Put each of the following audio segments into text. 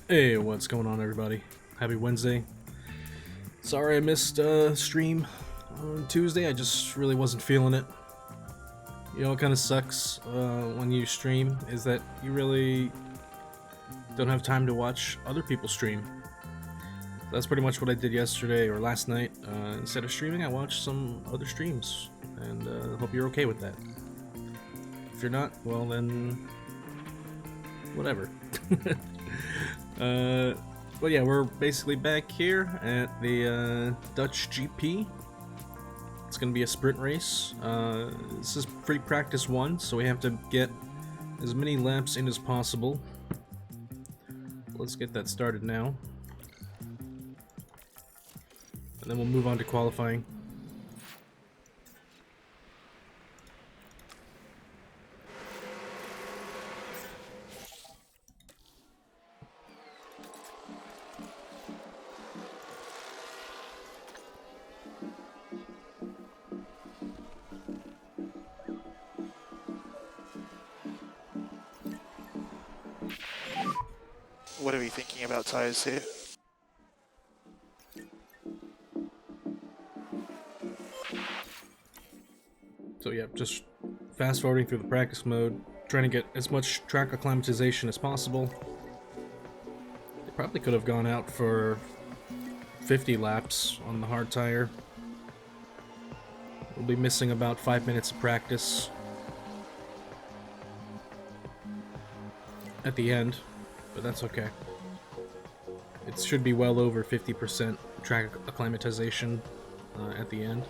Hey, what's going on, everybody? Happy Wednesday. Sorry I missed stream on Tuesday. I just really wasn't feeling it. You know what kind of sucks when you stream is that you really don't have time to watch other people stream. That's pretty much what I did yesterday or last night. Instead of streaming, I watched some other streams, and hope you're okay with that. If you're not, well then, whatever. But yeah, we're basically back here at the Dutch GP. It's gonna be a sprint race. This is free practice 1, so we have to get as many laps in as possible. Let's get that started now. And then we'll move on to qualifying. What are we thinking about tyres here? So yeah, just fast forwarding through the practice mode, trying to get as much track acclimatization as possible. They probably could have gone out for 50 laps on the hard tire. We'll be missing about 5 minutes of practice at the end, but that's okay. It should be well over 50% track acclimatization at the end.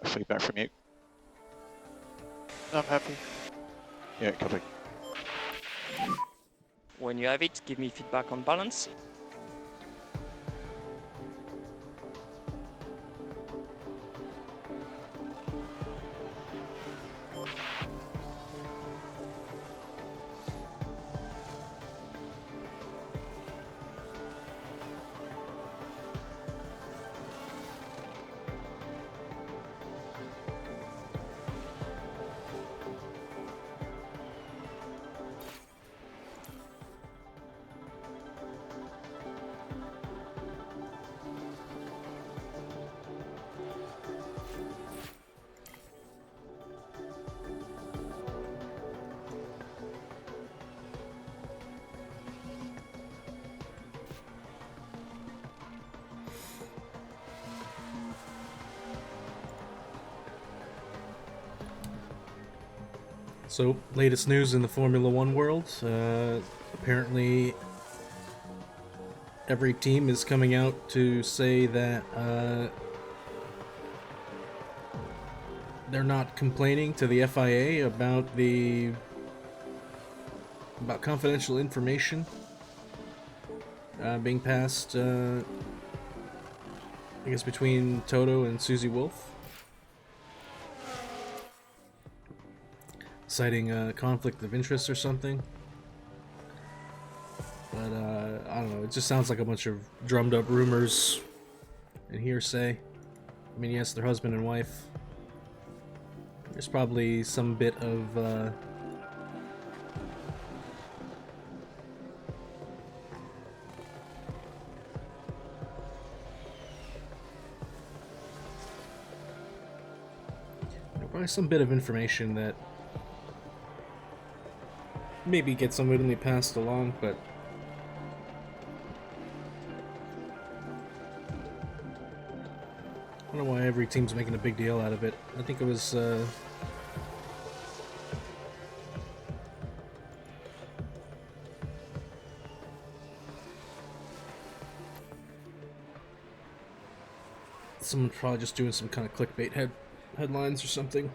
Feedback from you. I'm happy. Yeah, copy. When you have it, give me feedback on balance. So, latest news in the Formula One world. Apparently, every team is coming out to say that they're not complaining to the FIA about confidential information being passed. I guess between Toto and Susie Wolf, citing a conflict of interest or something. But I don't know, it just sounds like a bunch of drummed up rumors and hearsay. I mean, yes, they're husband and wife. There's probably some bit of probably some bit of information that maybe gets unwittingly passed along, but I don't know why every team's making a big deal out of it. I think it was someone probably just doing some kind of clickbait headlines or something.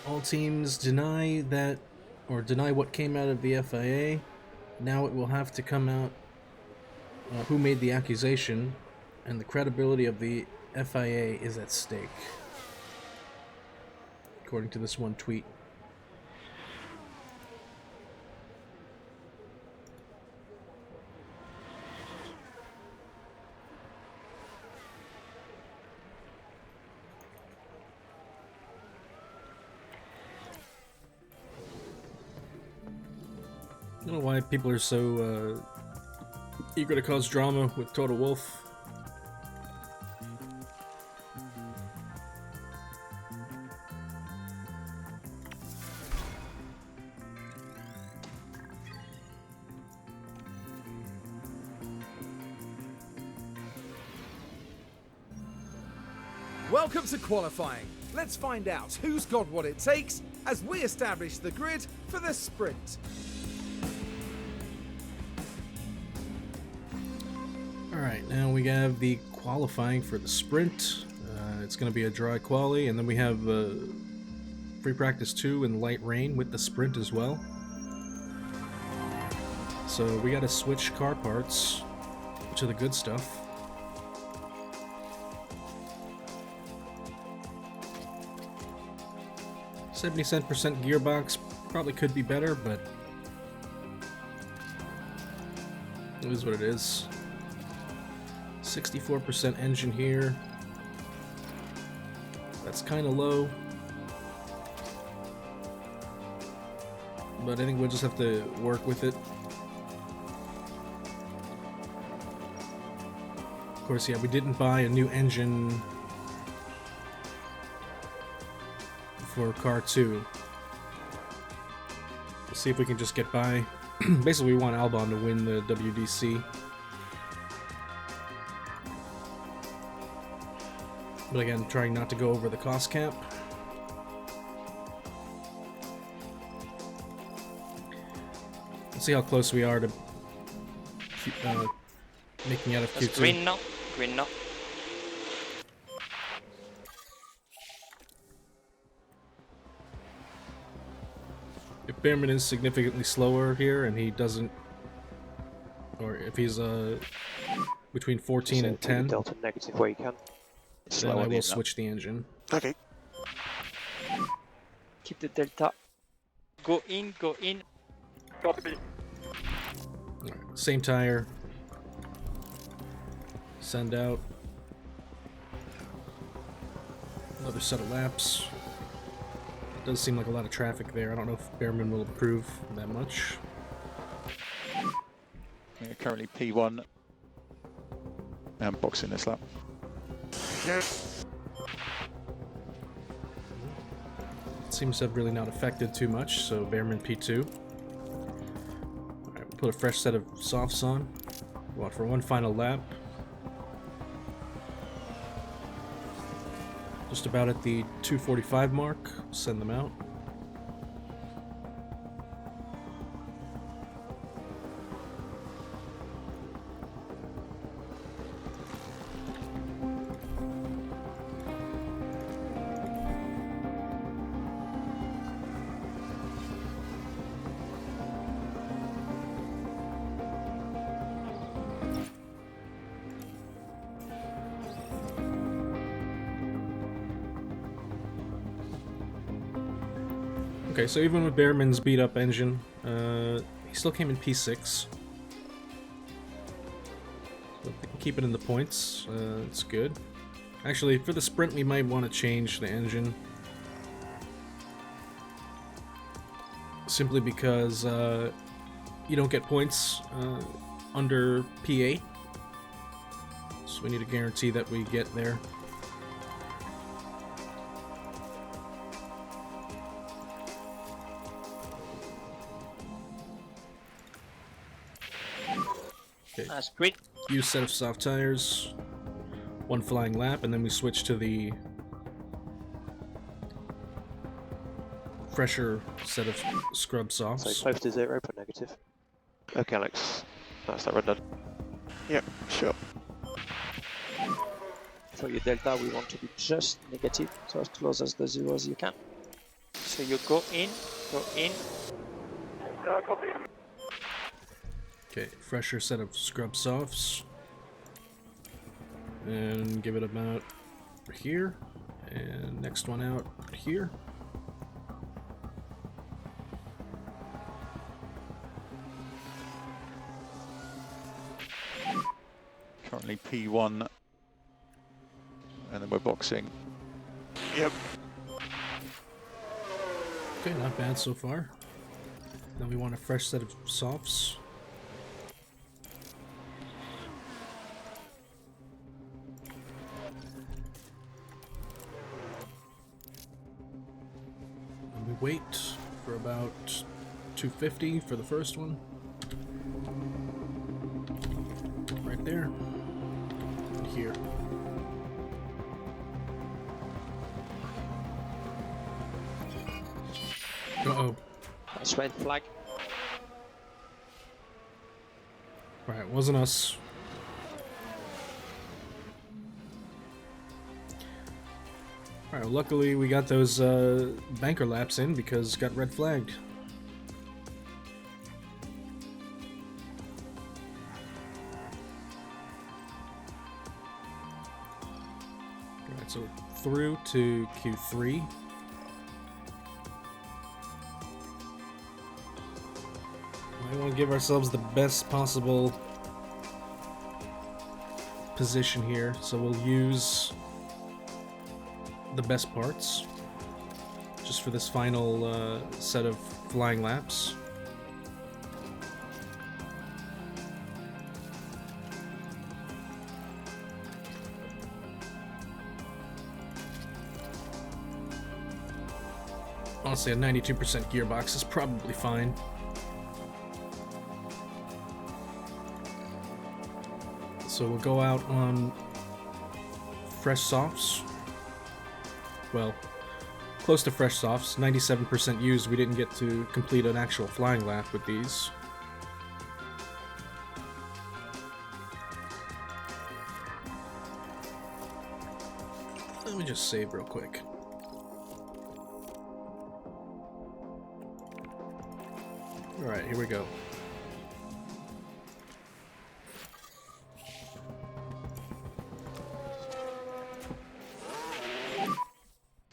All teams deny that, or deny what came out of the FIA. Now it will have to come out who made the accusation, and the credibility of the FIA is at stake, according to this one tweet. I don't know why people are so eager to cause drama with Total Wolf. Welcome to qualifying. Let's find out who's got what it takes as we establish the grid for the sprint. Alright, now we have the qualifying for the sprint. It's going to be a dry quali, and then we have free practice 2 in light rain with the sprint as well. So we got to switch car parts to the good stuff. %70% gearbox probably could be better, but it is what it is. 64% engine here. That's kind of low, but I think we'll just have to work with it. Of course, yeah, we didn't buy a new engine for car 2. We'll see if we can just get by. Basically, we want Albon to win the WDC. But again, trying not to go over the cost cap. Let's see how close we are to making out of That's Q2. green now. Green now. If Behrman is significantly slower here and he doesn't, or if he's between 14 and 10, Delta negative where you can. then I will switch the engine. Okay. Keep the delta. Go in, go in. Copy. Alright, same tire. Send out. Another set of laps. Does seem like a lot of traffic there. I don't know if Behrman will improve that much. Yeah, currently P1 and boxing this lap. Yes. Seems to have really not affected too much, so Behrman P2. Alright, we'll put a fresh set of softs on. Go out for one final lap. Just about at the 2:45 mark. Send them out. Okay, so even with Behrman's beat-up engine, he still came in P6. So if we can keep it in the points, it's good. Actually, for the sprint, we might want to change the engine. Simply because you don't get points under P8. So we need to guarantee that we get there. Okay. That's great. Use set of soft tires, one flying lap, and then we switch to the fresher set of scrub softs. So close to 0, put negative. Okay, Alex. That's that run done. Yep, sure. For your delta, we want to be just negative, so as close as the 0 as you can. So you go in, go in. Okay, fresher set of scrub softs. And give it about here. And next one out here. Currently P1. And then we're boxing. Yep. Okay, not bad so far. Then we want a fresh set of softs. And we wait for about 250 for the first one. Right there. And here. Uh-oh. That's red flag. Right, wasn't us. Alright, well, luckily we got those banker laps in because got red flagged. Alright, so through to Q3. We want to give ourselves the best possible position here, so we'll use the best parts just for this final set of flying laps. Honestly, a 92% gearbox is probably fine. So we'll go out on fresh softs. Well, close to fresh softs, 97% used. We didn't get to complete an actual flying lap with these. Let me just save real quick. Alright, here we go.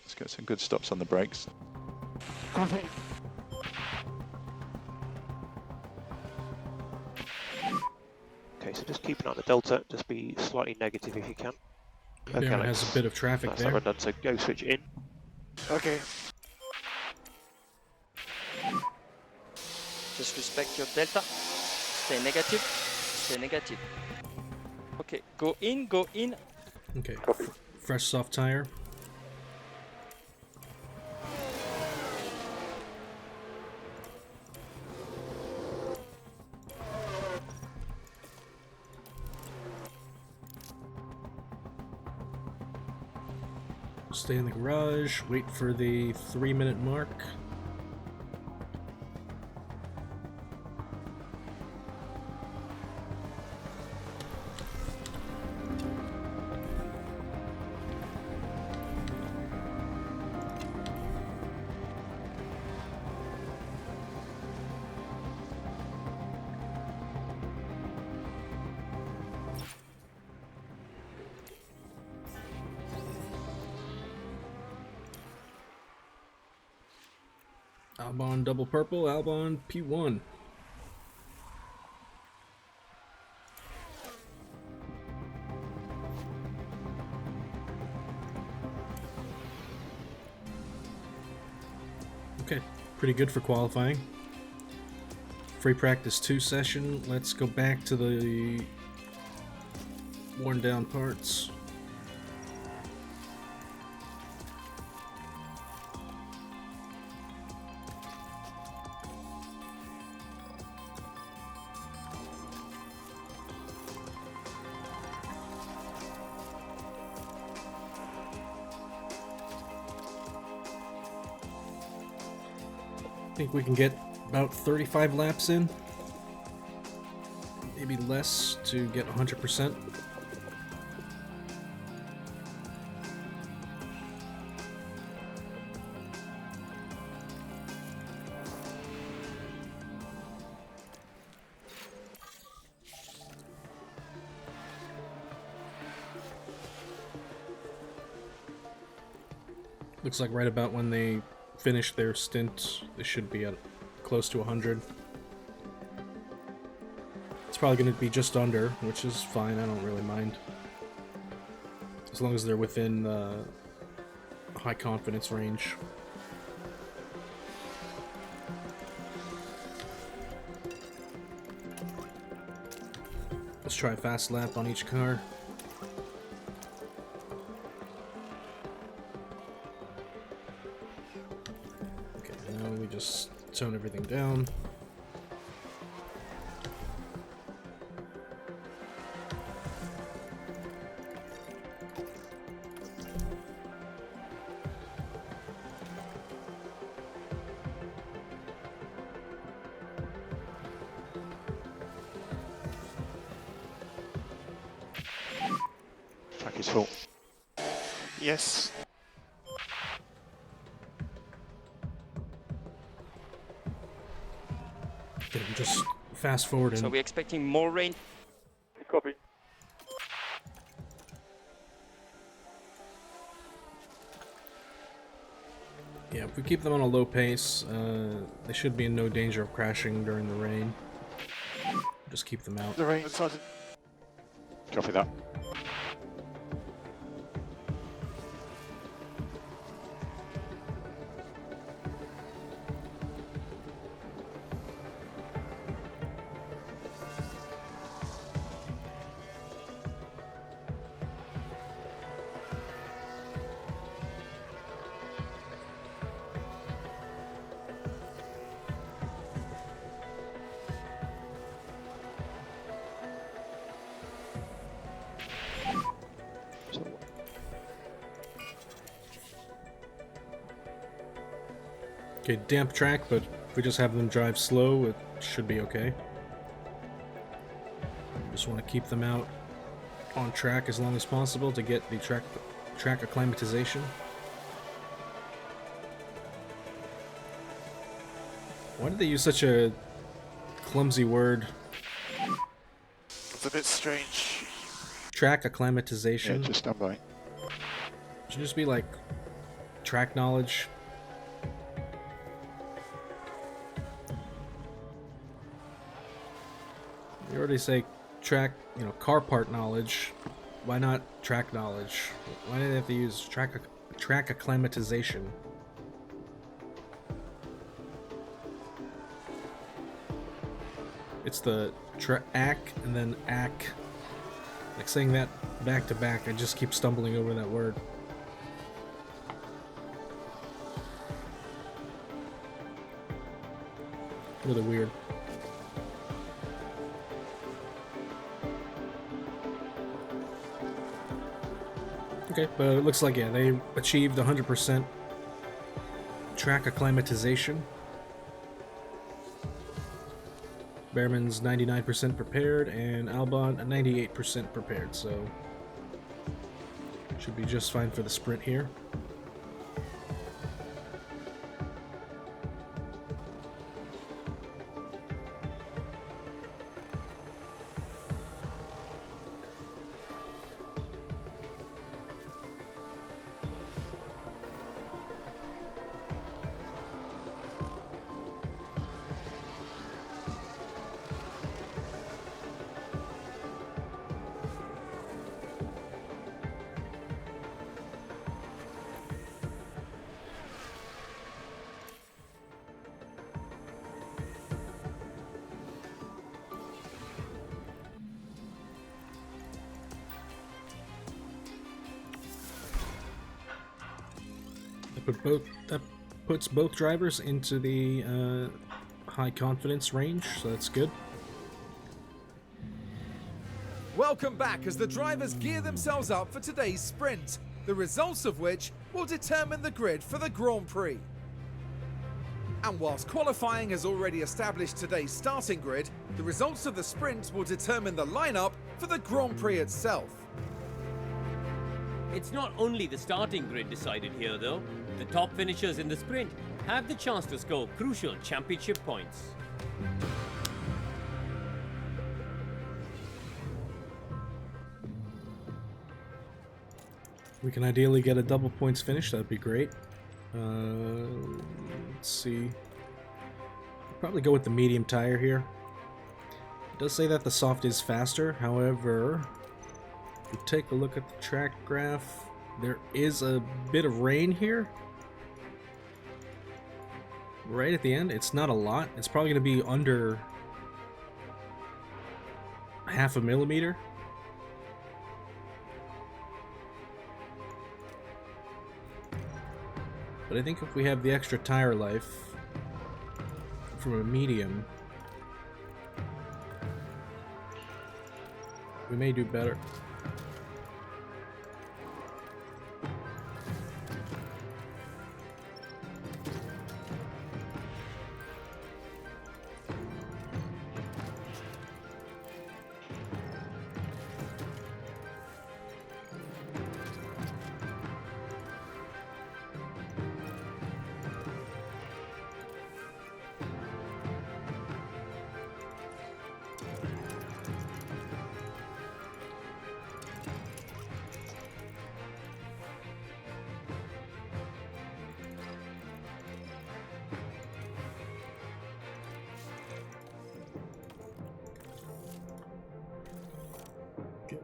Let's get some good stops on the brakes. Okay, so just keep an eye on the delta, just be slightly negative if you can. Okay, There it Alex. has a bit of traffic That's there. that run done, so go switch in. Okay. Just respect your delta. Stay negative. Stay negative. Okay, go in, go in. Okay, fresh soft tire. Stay in the garage, wait for the 3-minute mark. Albon double purple, Albon P1. Okay, pretty good for qualifying. Free practice 2 session. Let's go back to the worn down parts. think we can get about 35 laps in. Maybe less to get 100%. Looks like right about when they finish their stint, they should be at close to 100. It's probably going to be just under, which is fine. I don't really mind. As long as they're within the high confidence range. Let's try a fast lap on each car. Just tone everything down. Track is full. Yes. Okay, just fast forward and So we're expecting more rain. Copy. yeah, if we keep them on a low pace, they should be in no danger of crashing during the rain. Just keep them out. The rain, Sergeant. Copy that. Okay, damp track, but if we just have them drive slow, it should be okay. Just want to keep them out on track as long as possible to get the track acclimatization. Why did they use such a clumsy word? It's a bit strange. Track Yeah, acclimatization. just stand by. Should just be like track knowledge. You already say track, car part knowledge. Why not track knowledge? Why do they have to use track acclimatization? It's the track and then ack. Like saying that back to back, I just keep stumbling over that word. Really weird. Okay, but it looks like, yeah, they achieved 100% track acclimatization. Behrman's 99% prepared, and Albon 98% prepared, so should be just fine for the sprint here. That puts both drivers into the high confidence range, so that's good. Welcome back as the drivers gear themselves up for today's sprint, the results of which will determine the grid for the Grand Prix. And whilst qualifying has already established today's starting grid, the results of the sprint will determine the lineup for the Grand Prix itself. It's not only the starting grid decided here though. The top finishers in the sprint have the chance to score crucial championship points. We can ideally get a double points finish, that'd be great. Let's see. Probably go with the medium tire here. It does say that the soft is faster, however, if you take a look at the track graph, there is a bit of rain here. Right at the end, it's not a lot. It's probably going to be under half a millimeter. But I think if we have the extra tire life from a medium, we may do better.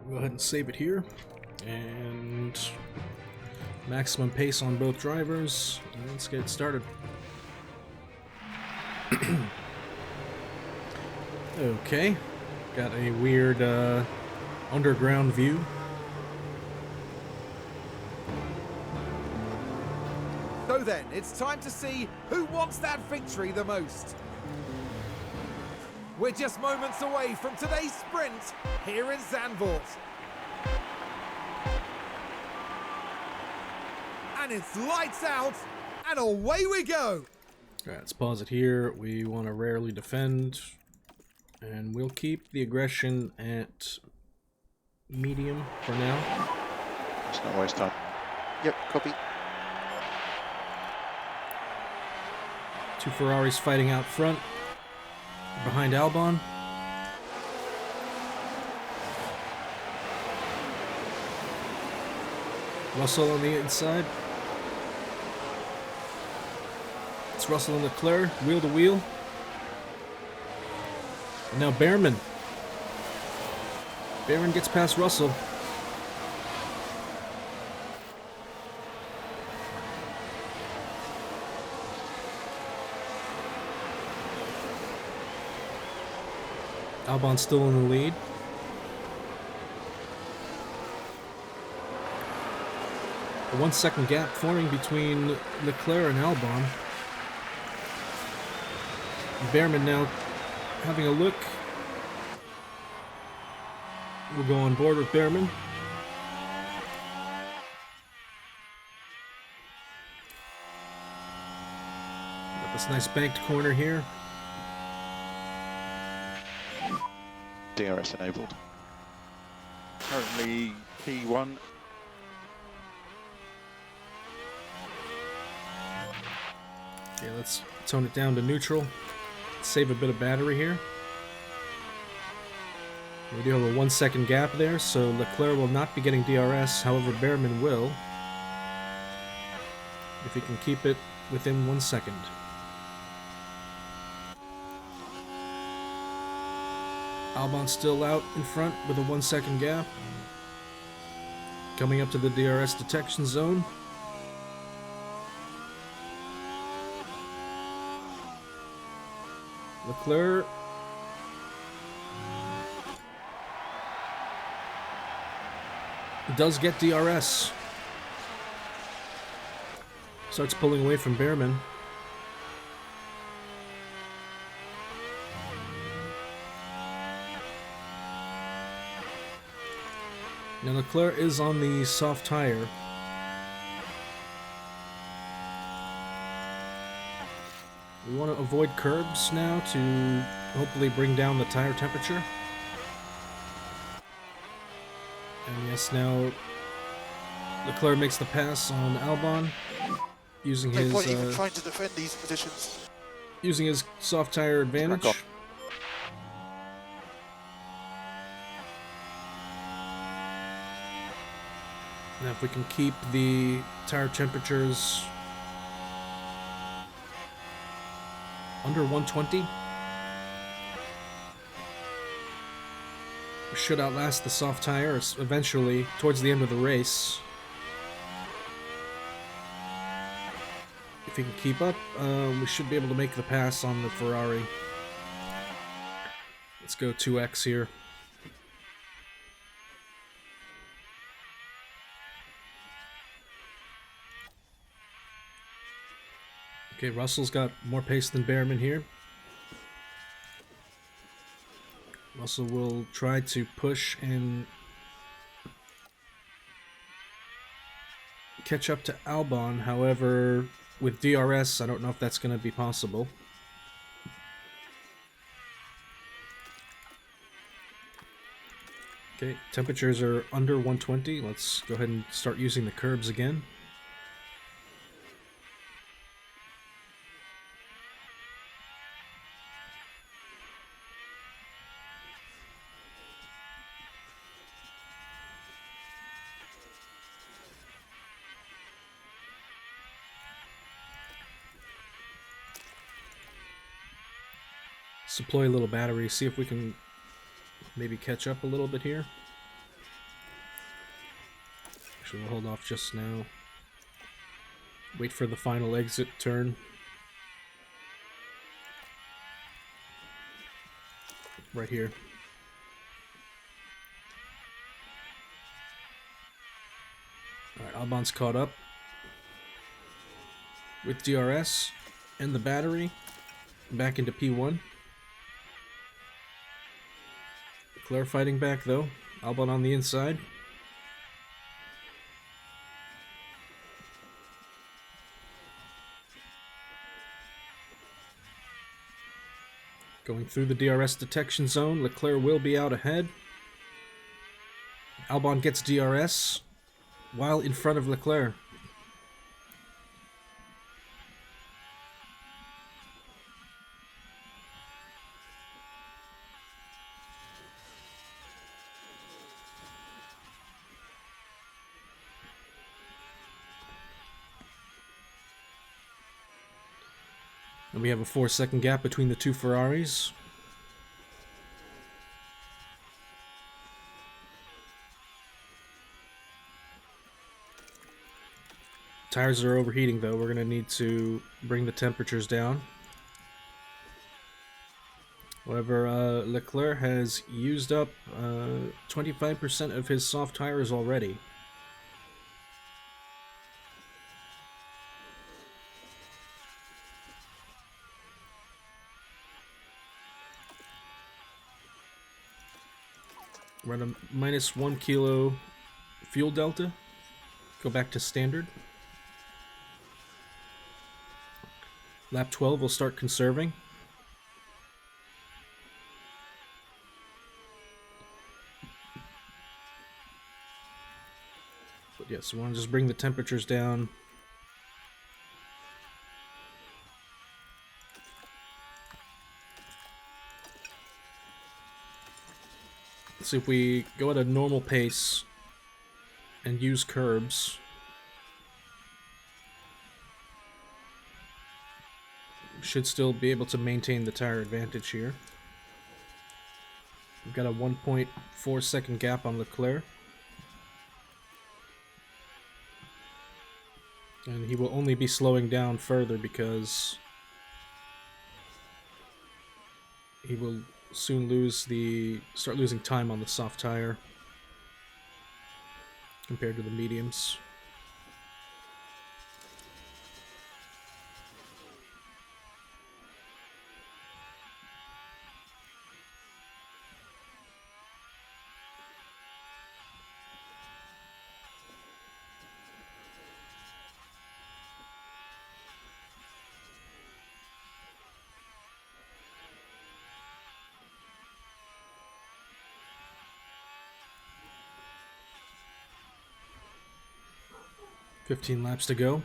Go ahead and save it here, and maximum pace on both drivers, and let's get started. Okay, got a weird underground view. So then, it's time to see who wants that victory the most. We're just moments away from today's sprint here in Zandvoort. And it's lights out, and away we go! Alright, let's pause it here. We want to rarely defend, and we'll keep the aggression at medium for now. Let's not waste time. Yep, copy. Two Ferraris fighting out front, behind Albon. Russell on the inside. It's Russell and Leclerc, wheel to wheel. And now Behrman. Behrman gets past Russell. Albon's still in the lead. A 1 second gap forming between Leclerc and Albon. Behrman now having a look. We'll go on board with Behrman. Got this nice banked corner here. DRS enabled. Currently P1. Okay, let's tone it down to neutral. Save a bit of battery here. We do have a 1 second gap there, so Leclerc will not be getting DRS, however Behrman will, if he can keep it within 1 second. Albon still out in front with a 1 second gap. Coming up to the DRS detection zone. Leclerc does get DRS. Starts pulling away from Behrman. Now Leclerc is on the soft tire. We want to avoid curbs now to hopefully bring down the tire temperature. And yes, now Leclerc makes the pass on Albon using No point even his trying to defend these positions. soft tire advantage. on. Now if we can keep the tire temperatures under 120, we should outlast the soft tire eventually towards the end of the race. If we can keep up, we should be able to make the pass on the Ferrari. Let's go 2x here. Okay, Russell's got more pace than Behrman here. Russell will try to push and catch up to Albon. However, with DRS, I don't know if that's going to be possible. Okay, temperatures are under 120. Let's go ahead and start using the curbs again. Deploy a little battery, see if we can maybe catch up a little bit here. Actually, we'll hold off just now. Wait for the final exit turn. Right here. Alright, Albon's caught up with DRS and the battery. Back into P1. Leclerc fighting back though. Albon on the inside. Going through the DRS detection zone. Leclerc will be out ahead. Albon gets DRS while in front of Leclerc. And we have a 4-second gap between the two Ferraris. Tires are overheating though. We're going to need to bring the temperatures down. However, Leclerc has used up 25% of his soft tires already. We're at a -1 kilo fuel delta. Go back to standard. Lap 12 will start conserving. But yes, we want to just bring the temperatures down. So if we go at a normal pace and use curbs, we should still be able to maintain the tire advantage here. We've got a 1.4 second gap on Leclerc. And he will only be slowing down further because he will soon start losing time on the soft tire compared to the mediums. 15 laps to go.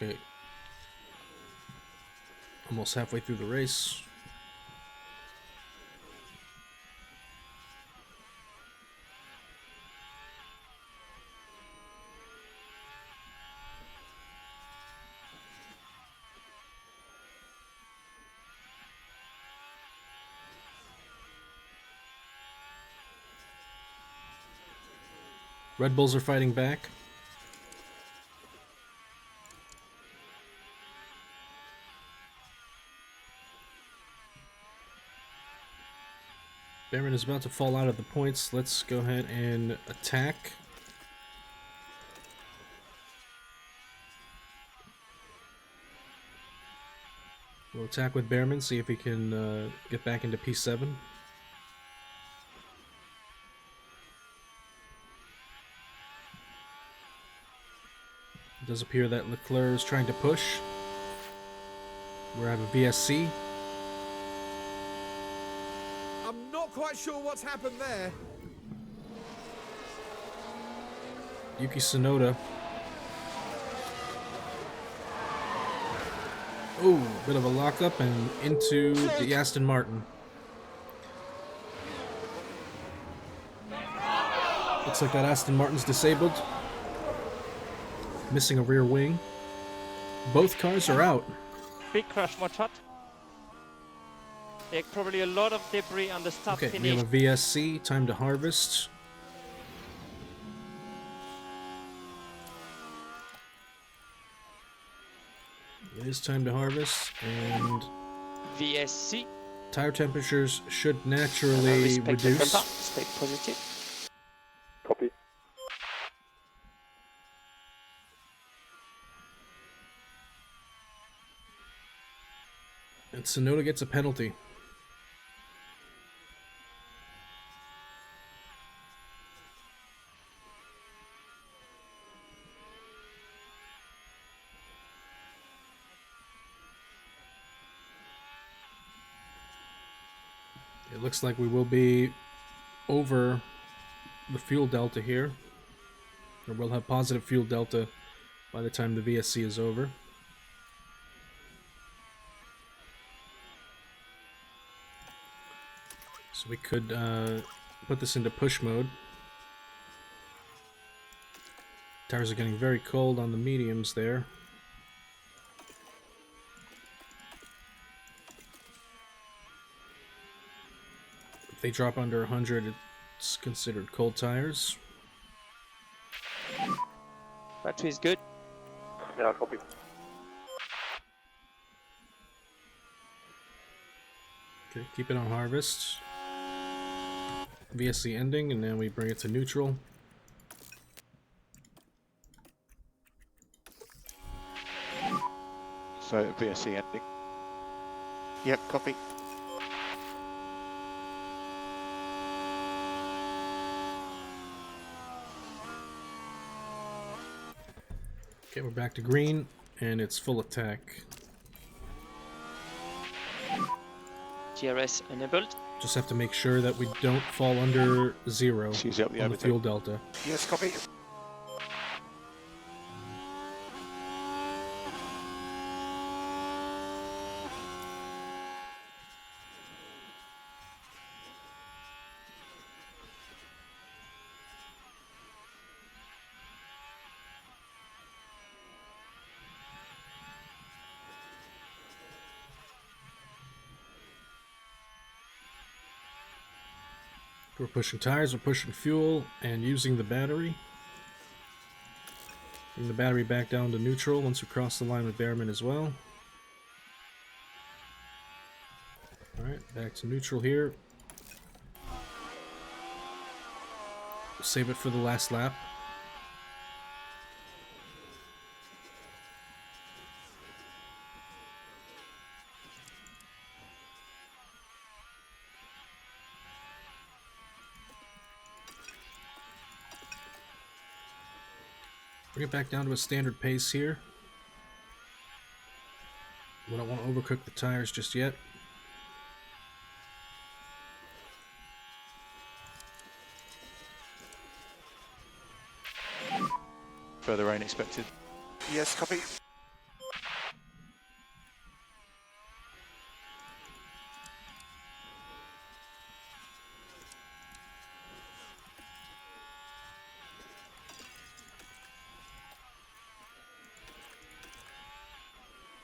Okay. Almost halfway through the race. Red Bulls are fighting back. Baron is about to fall out of the points. Let's go ahead and attack. We'll attack with Behrman, see if he can get back into P7. It does appear that Leclerc is trying to push. We have a VSC. I'm not quite sure what's happened there. Yuki Tsunoda. Ooh, bit of a lockup and into the Aston Martin. Looks like that Aston Martin's disabled. Missing a rear wing. Both cars are out. Big crash, watch out. There's probably a lot of debris on the start Okay, we finish. have a VSC. Time to harvest. It is time to harvest, and VSC. tire temperatures should naturally Respect the reduce. temper. Stay positive. Copy. And Tsunoda gets a penalty. It looks like we will be over the fuel delta here. Or we'll have positive fuel delta by the time the VSC is over. So we could put this into push mode. Tires are getting very cold on the mediums there. If they drop under 100, it's considered cold tires. Battery is good. Yeah, copy. Okay, keep it on harvest. VSC ending, and now we bring it to neutral. So VSC ending. Yep, copy. Okay, we're back to green, and it's full attack. GRS enabled. Just have to make sure that we don't fall under 0 Use up the on the overtake. fuel delta. Yes, copy. We're pushing tires, we're pushing fuel, and using the battery. Bring the battery back down to neutral once we cross the line with Behrman as well. Alright, back to neutral here. Save it for the last lap. Bring it back down to a standard pace here. We don't want to overcook the tires just yet. Further rain expected. Yes, copy.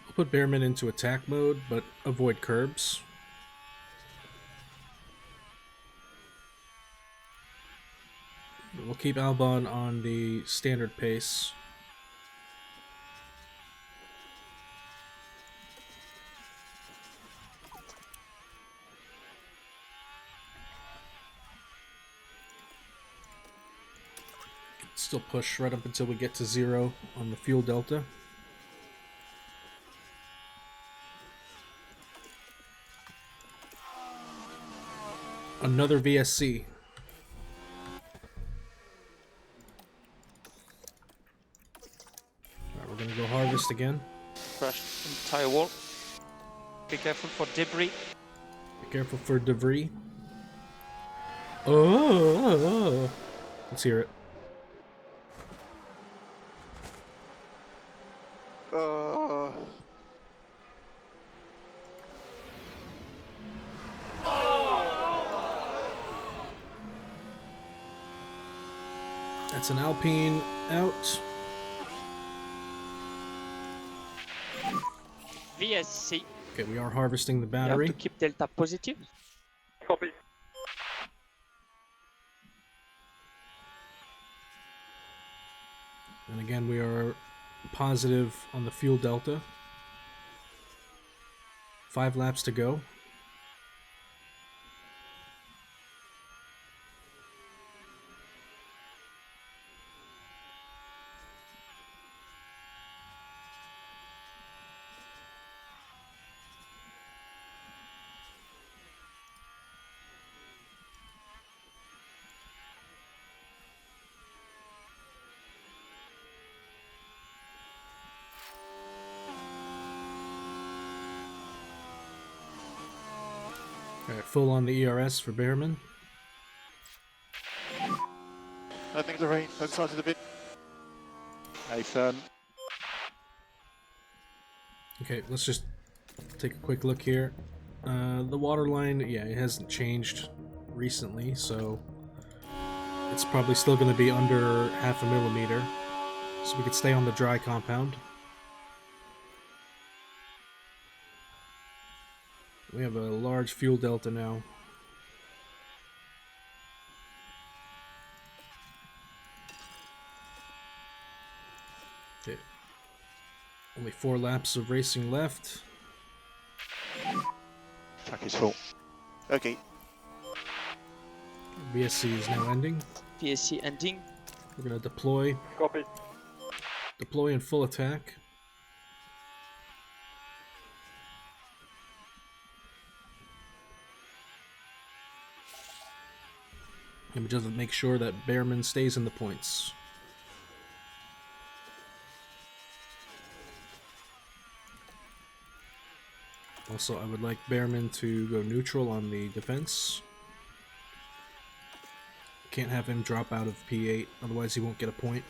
I'll put Bearman into attack mode, but avoid curbs. We'll keep Albon on the standard pace. Still push right up until we get to 0 on the fuel delta. Another VSC. Alright, we're gonna go harvest again. Crash entire wall. Be careful for debris. Be careful for debris. Oh! Let's hear it. That's an Alpine out. VSC. Okay, we are harvesting the You have battery. to keep delta positive. Copy. And again, we are positive on the fuel delta. 5 laps to go. Alright, full on the ERS for Bearman. I think the rain has started a bit. A-turn. Okay, let's just take a quick look here. The water line, yeah, it hasn't changed recently, so it's probably still going to be under 0.5 millimeter. So we could stay on the dry compound. We have a large fuel delta now. Okay. Only 4 laps of racing left. Track is full. Okay. BSC is now ending. VSC ending. We're going to deploy. Copy. Deploy in full attack. And we just make sure that Bearman stays in the points. Also, I would like Bearman to go neutral on the defense. Can't have him drop out of P8, otherwise he won't get a point.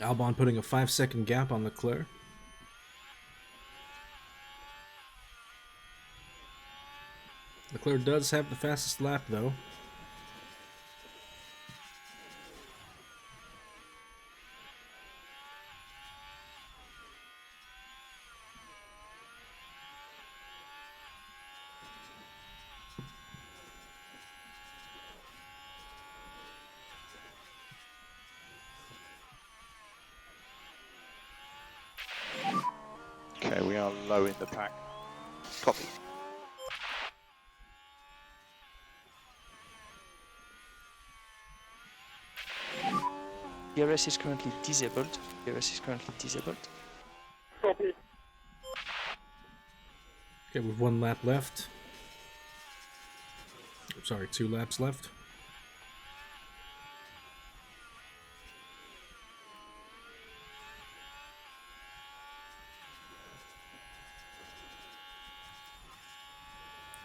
Albon putting a 5-second gap on Leclerc. Leclerc does have the fastest lap though. Okay, we are low in the pack. Copy. DRS is currently disabled. DRS is currently disabled. Copy. Okay, with 1 lap left. Sorry, 2 laps left.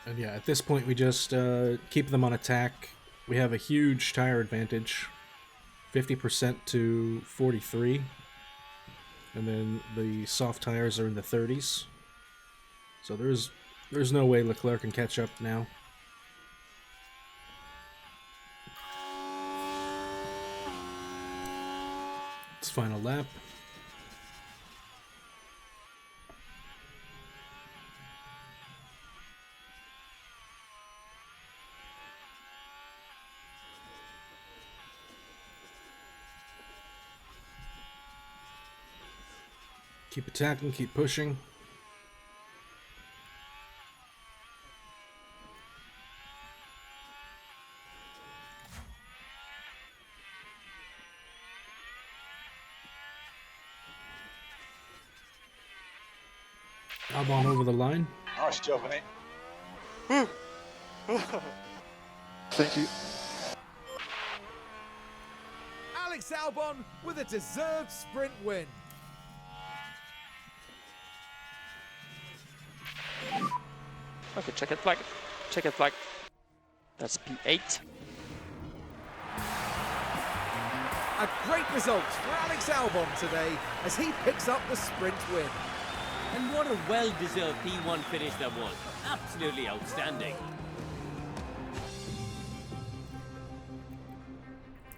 And yeah, at this point we just keep them on attack. We have a huge tire advantage, 50% to 43, and then the soft tires are in the 30s. So there's no way Leclerc can catch up now. It's final lap. Keep attacking, keep pushing. Albon over the line. Nice job, mate. Thank you. Alex Albon with a deserved sprint win. Okay, checkered flag. Checkered flag. That's P8. A great result for Alex Albon today as he picks up the sprint win. And what a well-deserved P1 finish that was. Absolutely outstanding.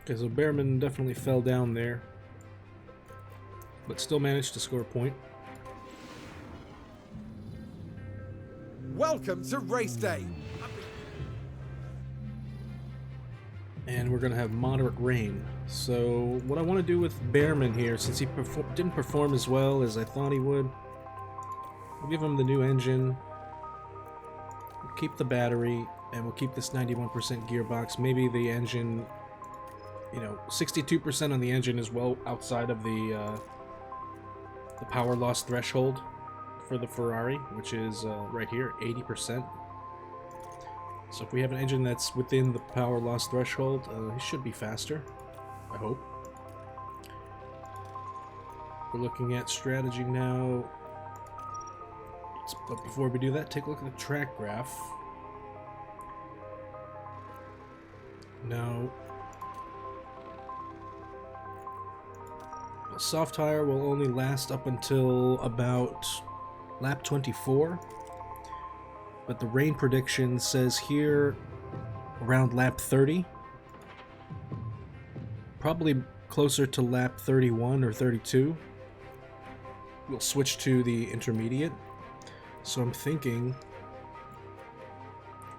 Okay, so Behrman definitely fell down there, but still managed to score a point. Welcome to race day. And we're going to have moderate rain. So what I want to do with Behrman here, since he didn't perform as well as I thought he would, we'll give him the new engine, we'll keep the battery, and we'll keep this 91% gearbox. Maybe the engine, you know, 62% on the engine is well outside of the power loss threshold for the Ferrari, which is right here, 80%. So if we have an engine that's within the power loss threshold, it should be faster, I hope. We're looking at strategy now. But before we do that, take a look at the track graph. Now, the soft tire will only last up until about lap 24. But the rain prediction says here around lap 30. Probably closer to lap 31 or 32. We'll switch to the intermediate. So I'm thinking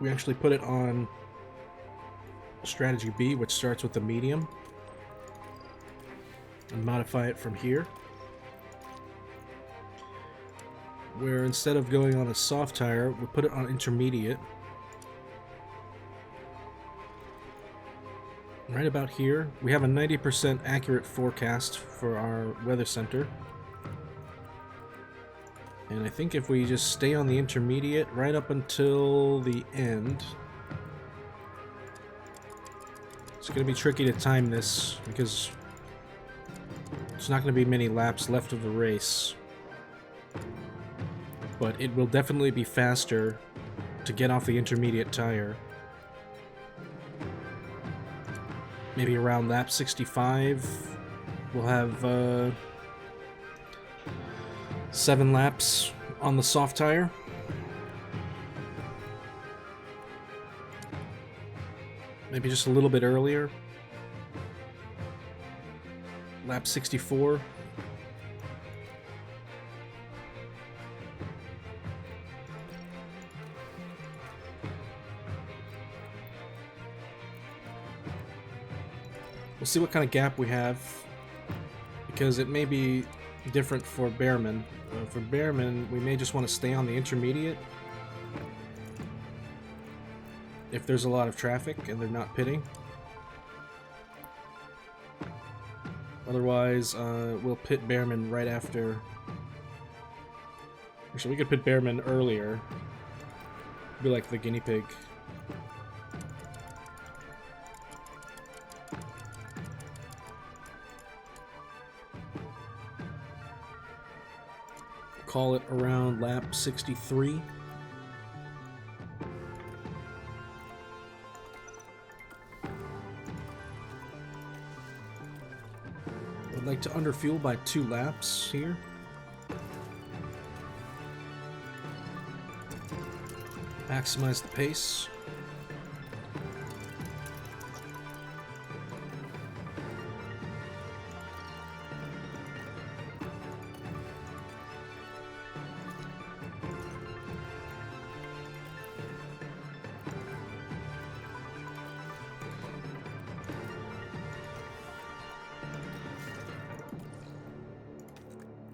we actually put it on strategy B, which starts with the medium, and modify it from here. Where instead of going on a soft tire, we put it on intermediate. Right about here, we have a 90% accurate forecast for our weather center. And I think if we just stay on the intermediate right up until the end, it's going to be tricky to time this because there's not going to be many laps left of the race. But it will definitely be faster to get off the intermediate tire. Maybe around lap 65, we'll have 7 laps on the soft tire. Maybe just a little bit earlier. Lap 64. We'll see what kind of gap we have, because it may be different for Behrman. For Behrman, we may just want to stay on the intermediate if there's a lot of traffic and they're not pitting. Otherwise, we'll pit Behrman right after Actually, we could put Bearman earlier. Be like the guinea pig. Call it around lap 63. I'd like to underfuel by 2 laps here. Maximize the pace.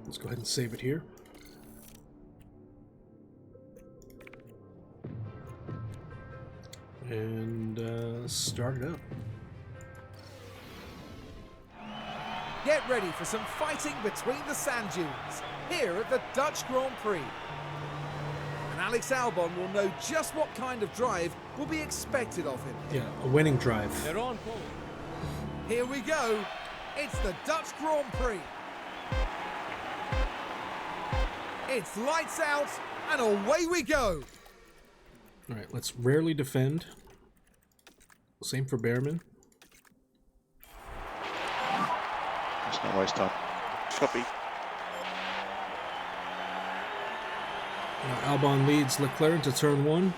Let's go ahead and save it here. And start it up. Get ready for some fighting between the sand dunes here at the Dutch Grand Prix. And Alex Albon will know just what kind of drive will be expected of him. Yeah, a winning drive. They're on pole. Here we go. It's the Dutch Grand Prix. It's lights out and away we go. Alright, let's rarely defend. Same for Bearman. Let's not waste time. Copy. Now Albon leads Leclerc into turn 1.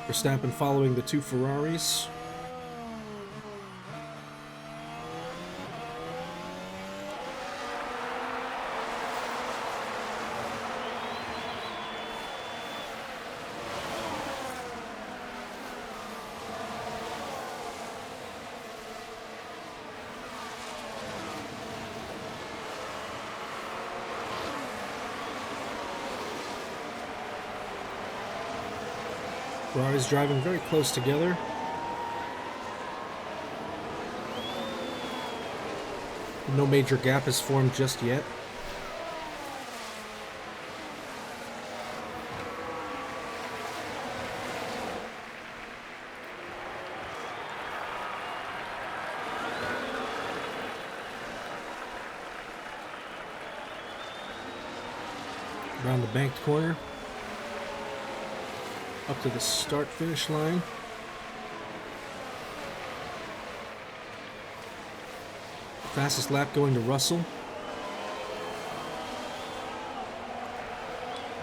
Verstappen following the 2 Ferraris. Ferrari's driving very close together. No major gap has formed just yet. Around the banked corner. Up to the start-finish line. Fastest lap going to Russell.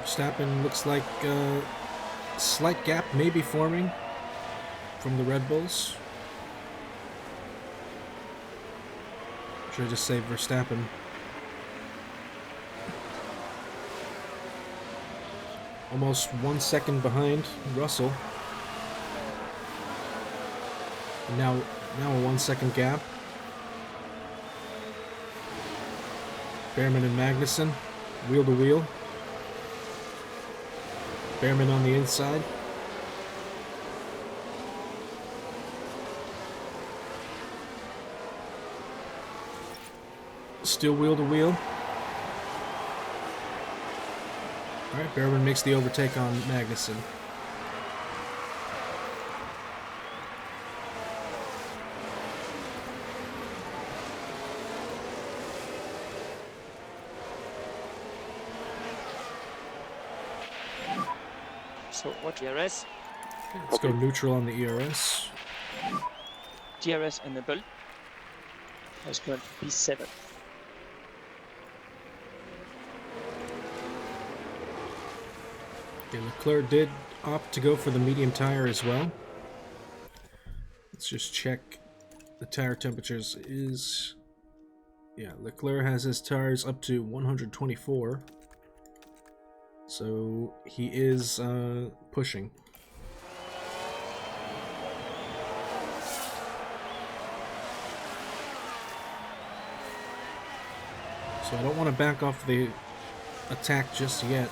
Verstappen looks like a slight gap may be forming from the Red Bulls. Should I just say Verstappen? Almost 1 second behind Russell. And now a 1 second gap. Bearman and Magnussen, wheel to wheel. Bearman on the inside. Still wheel to wheel. Alright, Bearman makes the overtake on Magnussen. So what DRS? Let's go neutral on the ERS. DRS enabled. Let's go P7. Okay, Leclerc did opt to go for the medium tire as well. Let's just check the tire temperatures. Yeah, Leclerc has his tires up to 124. So he is pushing. So I don't want to back off the attack just yet.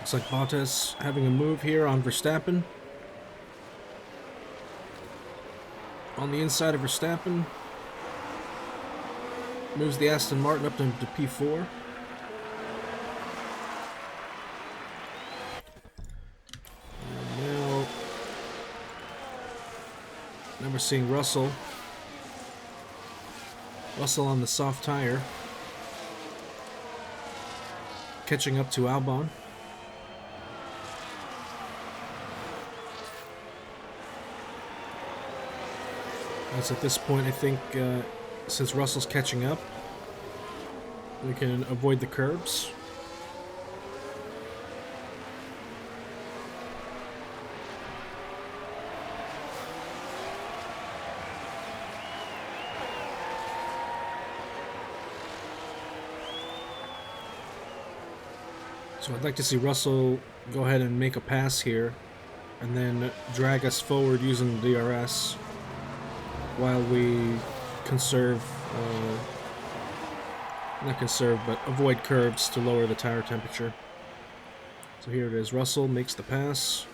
Looks like Bottas having a move here on Verstappen. On the inside of Verstappen. Moves the Aston Martin up to P4. And now we're seeing Russell. Russell on the soft tire. Catching up to Albon. As at this point, I think since Russell's catching up, we can avoid the curbs. So I'd like to see Russell go ahead and make a pass here and then drag us forward using the DRS while we conserve, not conserve, but avoid curbs to lower the tire temperature. So here it is, Russell makes the pass.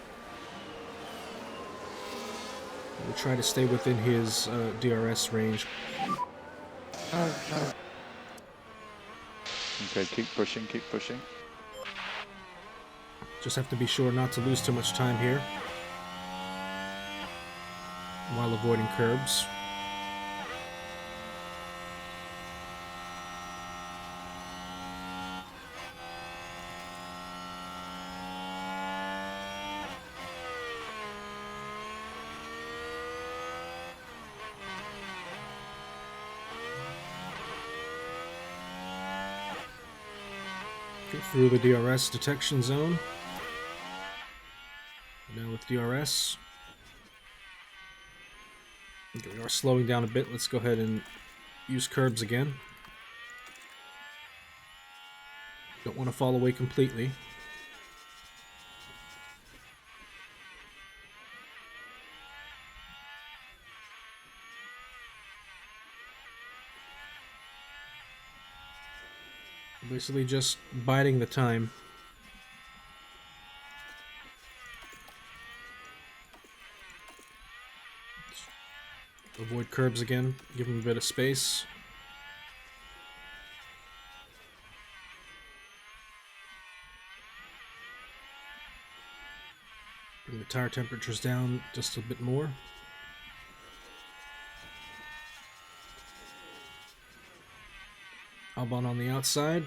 We'll try to stay within his DRS range. Okay, keep pushing, keep pushing. Just have to be sure not to lose too much time here while avoiding curbs. Get through the DRS detection zone. Now with DRS, okay, we are slowing down a bit. Let's go ahead and use curbs again. Don't want to fall away completely. Basically just biding the time. Avoid curbs again, give him a bit of space. Bring the tire temperatures down just a bit more. Albon on the outside.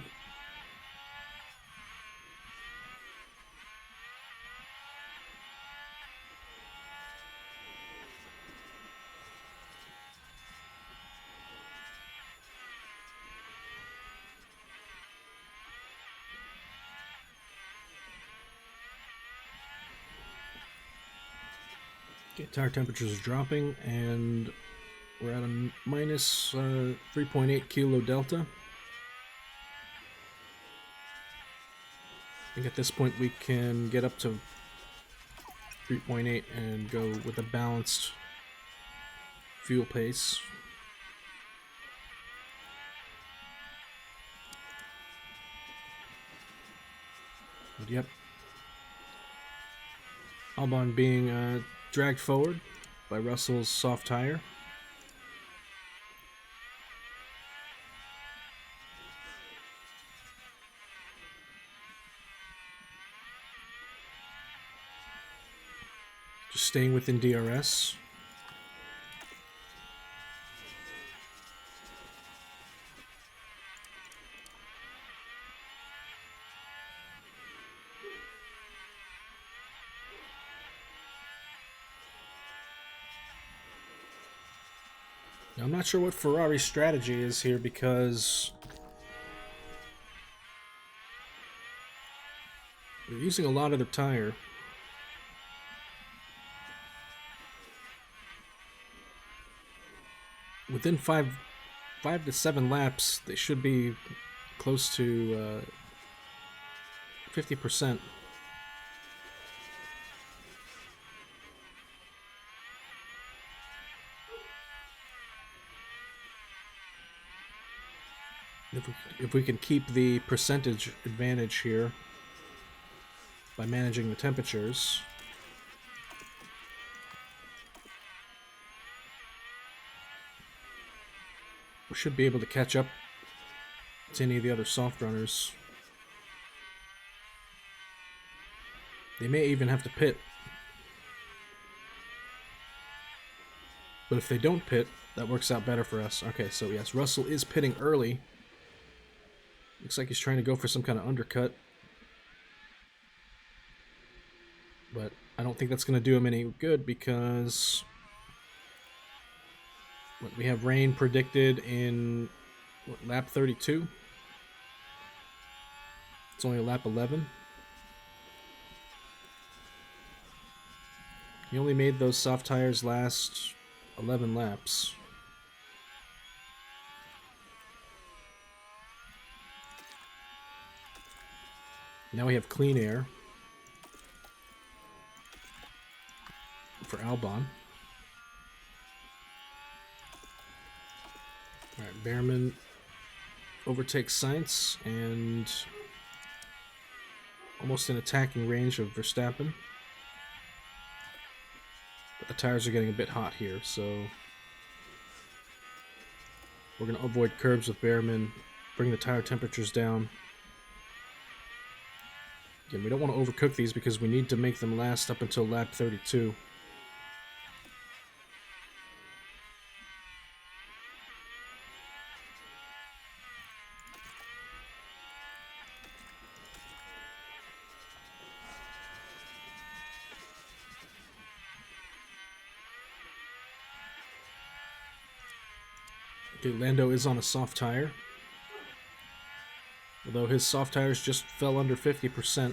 Okay, tire temperatures are dropping, and we're at a minus 3.8 kilo delta. I think at this point we can get up to 3.8 and go with a balanced fuel pace. But yep. Albon being dragged forward by Russell's soft tire. Just staying within DRS. Now, I'm not sure what Ferrari's strategy is here because they're using a lot of their tire. Within five to 7 laps, they should be close to 50%. If we can keep the percentage advantage here. by managing the temperatures. We should be able to catch up to any of the other soft runners. They may even have to pit. But if they don't pit, that works out better for us. Okay, so yes, Russell is pitting early. Looks like he's trying to go for some kind of undercut. But I don't think that's going to do him any good because we have rain predicted in lap 32. It's only lap 11. He only made those soft tires last 11 laps. Now we have clean air for Albon. Alright, Behrman overtakes Sainz and almost in attacking range of Verstappen. But the tires are getting a bit hot here, so we're going to avoid curbs with Behrman, bring the tire temperatures down. Again, we don't want to overcook these because we need to make them last up until lap 32. Okay, Lando is on a soft tire. Although his soft tires just fell under 50%.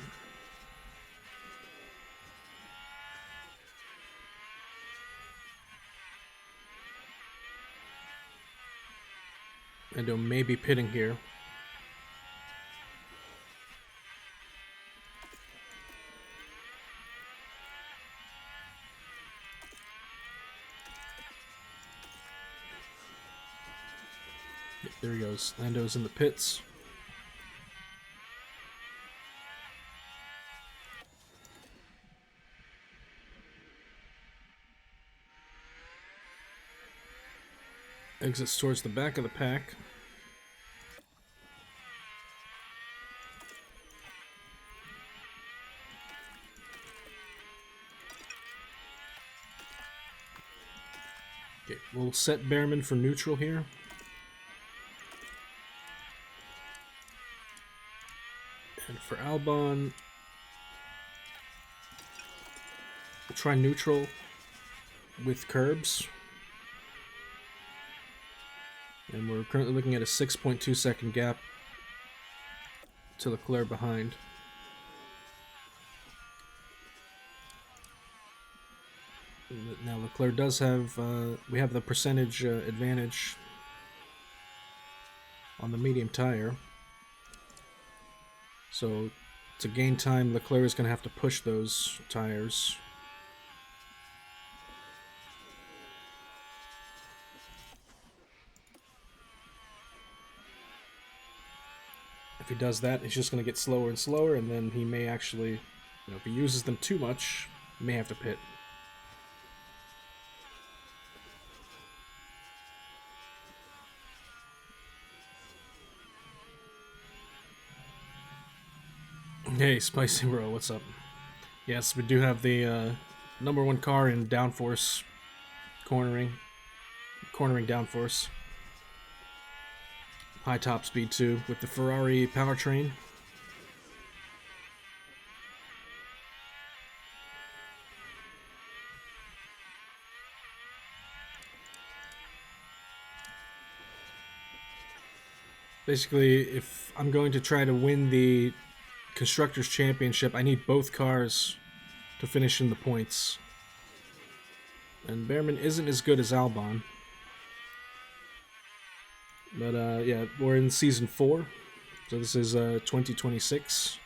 Lando may be pitting here. Yep, there he goes. Lando's in the pits. Exits towards the back of the pack. Okay, we'll set Behrman for neutral here. And for Albon, we'll try neutral with curbs. And we're currently looking at a 6.2 second gap to Leclerc behind. Now Leclerc does have, we have the percentage advantage on the medium tire. So to gain time, Leclerc is going to have to push those tires. If he does that, he's just going to get slower and slower, and then he may actually, if he uses them too much, he may have to pit. Hey, Spicy Bro, what's up? Yes, we do have the #1 car in downforce cornering downforce. High top speed too, with the Ferrari powertrain. Basically, if I'm going to try to win the Constructors' Championship, I need both cars to finish in the points. And Behrman isn't as good as Albon. But yeah, we're in Season 4, so this is 2026.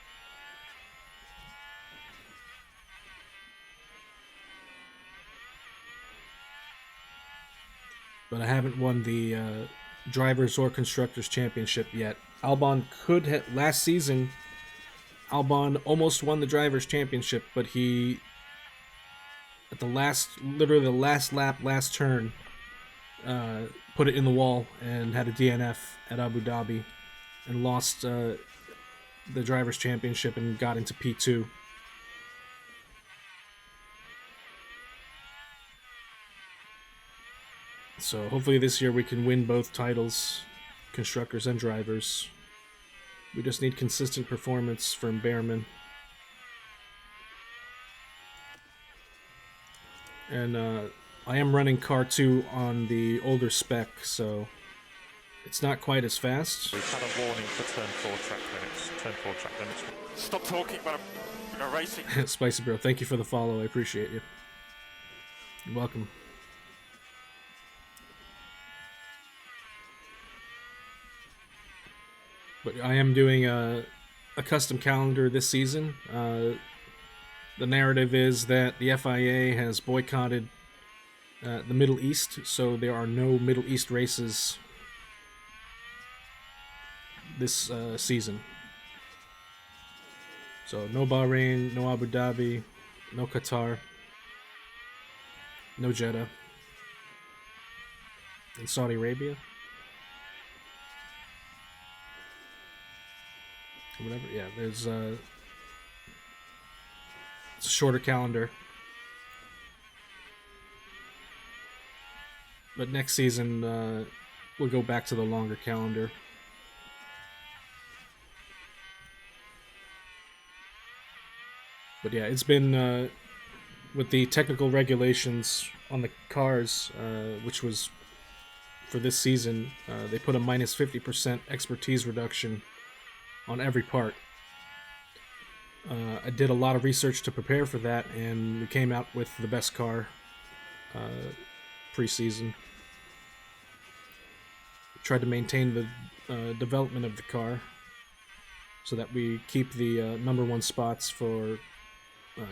But I haven't won the Drivers' or Constructors' Championship yet. Albon could have, last season, Albon almost won the Drivers' Championship, but he, at the last, literally the last lap, last turn, put it in the wall and had a DNF at Abu Dhabi and lost the Drivers' Championship and got into P2. So hopefully this year we can win both titles, constructors and drivers. We just need consistent performance from Behrman. And I am running car 2 on the older spec, so it's not quite as fast. We've had a warning for turn 4 track limits. Turn 4 track limits. Stop talking, but I'm racing. Spicy Bro, thank you for the follow. I appreciate you. You're welcome. But I am doing a custom calendar this season. The narrative is that the FIA has boycotted the Middle East, so there are no Middle East races this season. So no Bahrain, no Abu Dhabi, no Qatar, no Jeddah, and Saudi Arabia. Whatever, yeah, there's it's a shorter calendar. But next season, we'll go back to the longer calendar. But yeah, it's been, with the technical regulations on the cars, which was for this season, they put a minus 50% expertise reduction on every part. I did a lot of research to prepare for that, and we came out with the best car pre-season. Tried to maintain the development of the car so that we keep the #1 spots for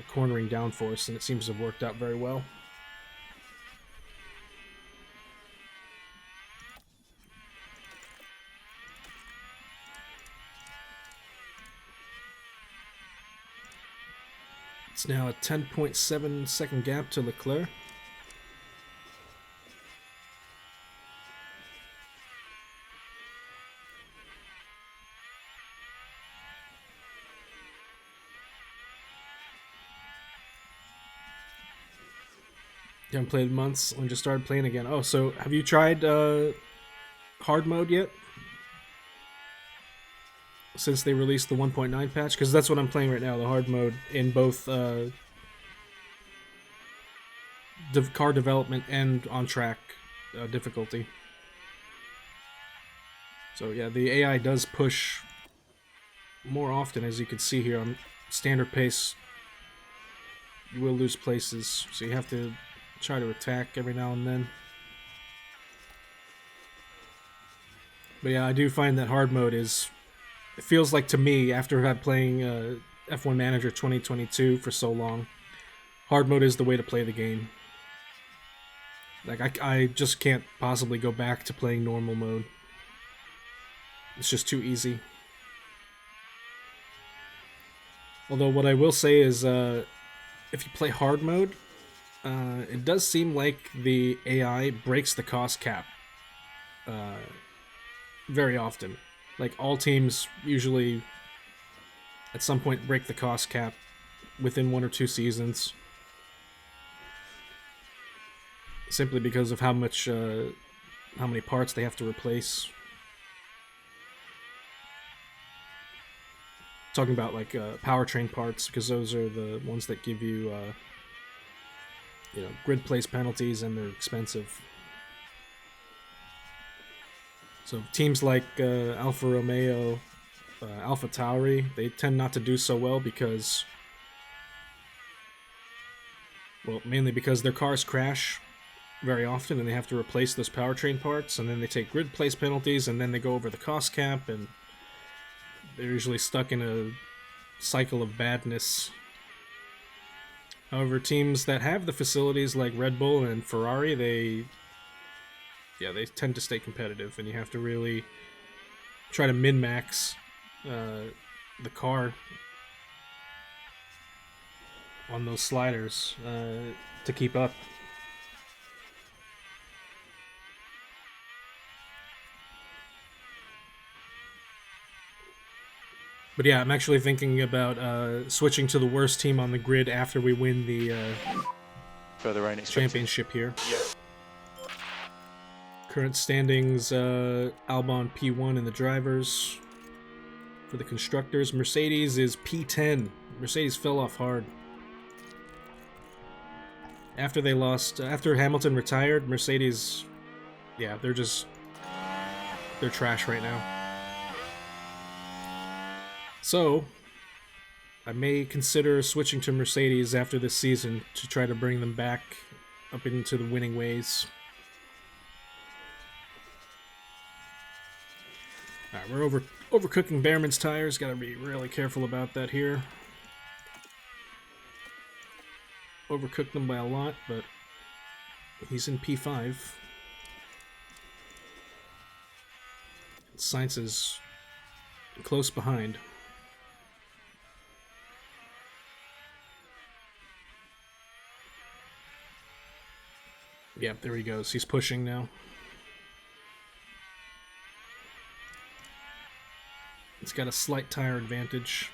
cornering downforce, and it seems to have worked out very well. It's now a 10.7 second gap to Leclerc. You haven't played in months and just started playing again. Oh, so have you tried hard mode yet? Since they released the 1.9 patch? Because that's what I'm playing right now, the hard mode, in both car development and on-track difficulty. So yeah, the AI does push more often, as you can see here. On standard pace, you will lose places, so you have to try to attack every now and then. But yeah, I do find that hard mode is... It feels like to me, after I've been playing F1 Manager 2022 for so long, hard mode is the way to play the game. Like, I just can't possibly go back to playing normal mode. It's just too easy. Although what I will say is, if you play hard mode, it does seem like the AI breaks the cost cap very often. Like, all teams usually at some point break the cost cap within 1 or 2 seasons, simply because of how many parts they have to replace. Talking about like powertrain parts, because those are the ones that give you grid place penalties, and they're expensive. So teams like Alfa Romeo, Alpha Tauri, they tend not to do so well because, well, mainly because their cars crash very often and they have to replace those powertrain parts, and then they take grid place penalties, and then they go over the cost cap, and they're usually stuck in a cycle of badness. However, teams that have the facilities like Red Bull and Ferrari, they tend to stay competitive, and you have to really try to min-max the car on those sliders to keep up. But yeah, I'm actually thinking about switching to the worst team on the grid after we win the Further rain expected. championship here. Yeah. Current standings, Albon P1 in the drivers. For the constructors, Mercedes is P10. Mercedes fell off hard. After they lost, after Hamilton retired, Mercedes, yeah, they're trash right now. So, I may consider switching to Mercedes after this season to try to bring them back up into the winning ways. Alright, we're overcooking Behrman's tires. Gotta be really careful about that here. Overcooked them by a lot, but he's in P5. Sainz is close behind. Yeah, there he goes. He's pushing now. It's got a slight tire advantage.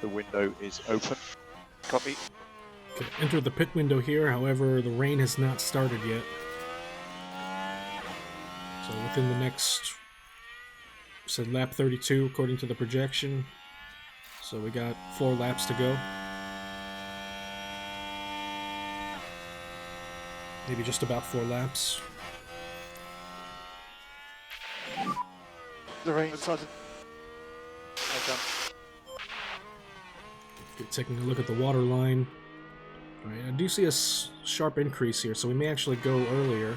The window is open. Copy. Could enter the pit window here, however, the rain has not started yet. So within the next, said lap 32 according to the projection. So we got 4 laps to go. Maybe just about 4 laps. The rain started. Taking a look at the water line. Alright, I do see a sharp increase here, so we may actually go earlier.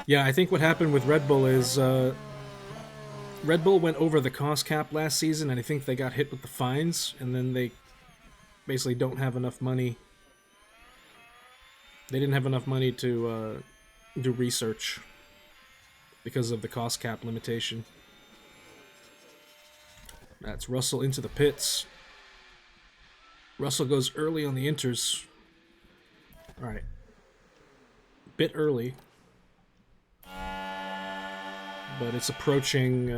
Yeah, I think what happened with Red Bull is Red Bull went over the cost cap last season, and I think they got hit with the fines, and then they basically don't have enough money. They didn't have enough money to do research because of the cost cap limitation. That's Russell into the pits. Russell goes early on the inters. Alright. Bit early. But it's approaching,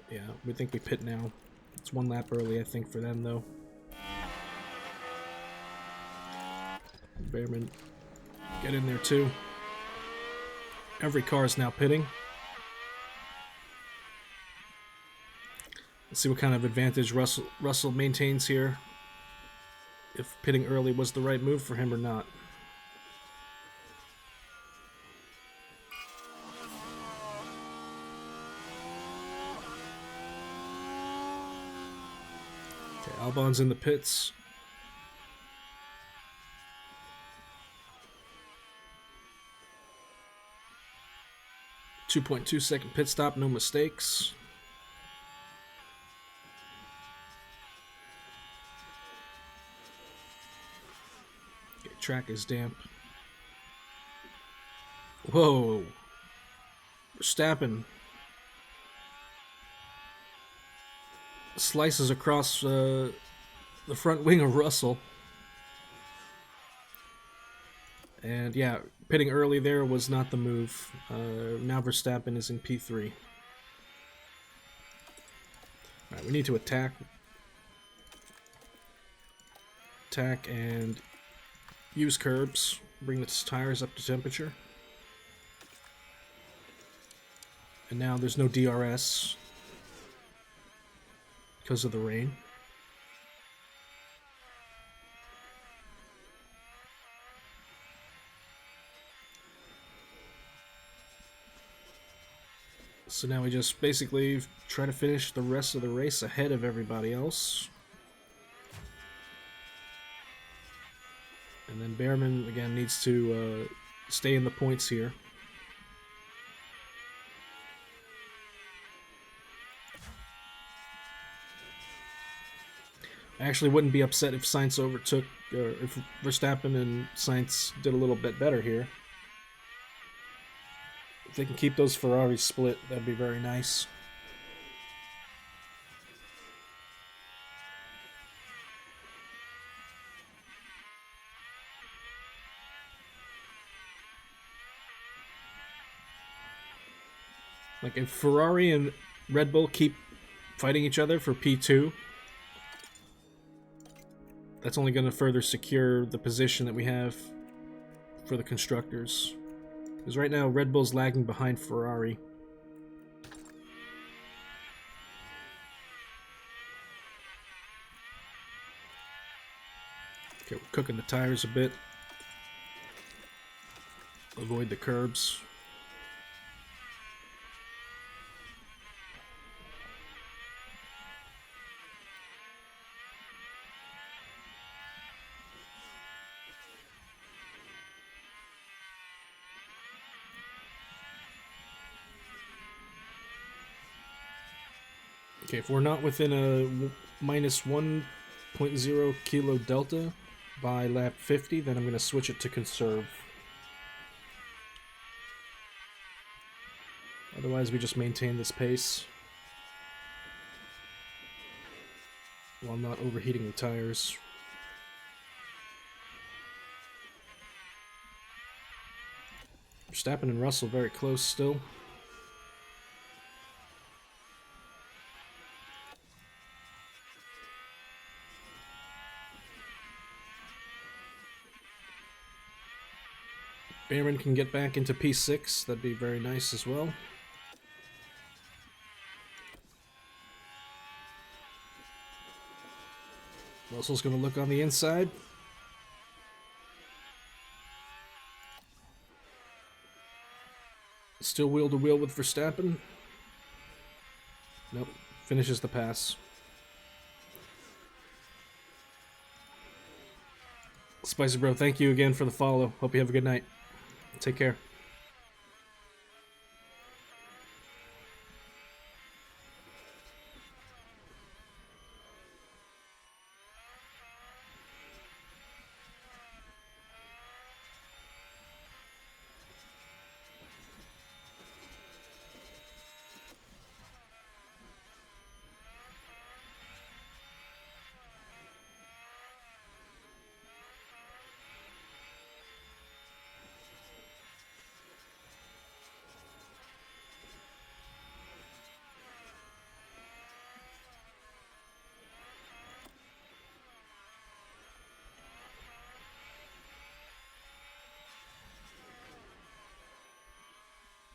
yeah, we think we pit now. It's 1 lap early, I think, for them, though. Behrman, get in there, too. Every car is now pitting. Let's see what kind of advantage Russell maintains here. If pitting early was the right move for him or not. Okay, Albon's in the pits. .2-second pit stop, no mistakes. Track is damp. Whoa. Verstappen slices across the front wing of Russell. And yeah, pitting early there was not the move. Now Verstappen is in P3. Alright, we need to attack. Attack and use curbs, bring the tires up to temperature. And now there's no DRS because of the rain. So now we just basically try to finish the rest of the race ahead of everybody else. And then Behrman, again, needs to stay in the points here. I actually wouldn't be upset if Sainz overtook, or if Verstappen and Sainz did a little bit better here. If they can keep those Ferraris split, that'd be very nice. Like, if Ferrari and Red Bull keep fighting each other for P2, that's only going to further secure the position that we have for the constructors. Because right now, Red Bull's lagging behind Ferrari. Okay, we're cooking the tires a bit. Avoid the curbs. Okay, if we're not within a minus 1.0 kilo delta by lap 50, then I'm going to switch it to conserve. Otherwise, we just maintain this pace while not overheating the tires. Verstappen and Russell very close still. Behrman can get back into P6, that'd be very nice as well. Russell's going to look on the inside. Still wheel to wheel with Verstappen. Nope, finishes the pass. Spicy Bro, thank you again for the follow. Hope you have a good night. Take care.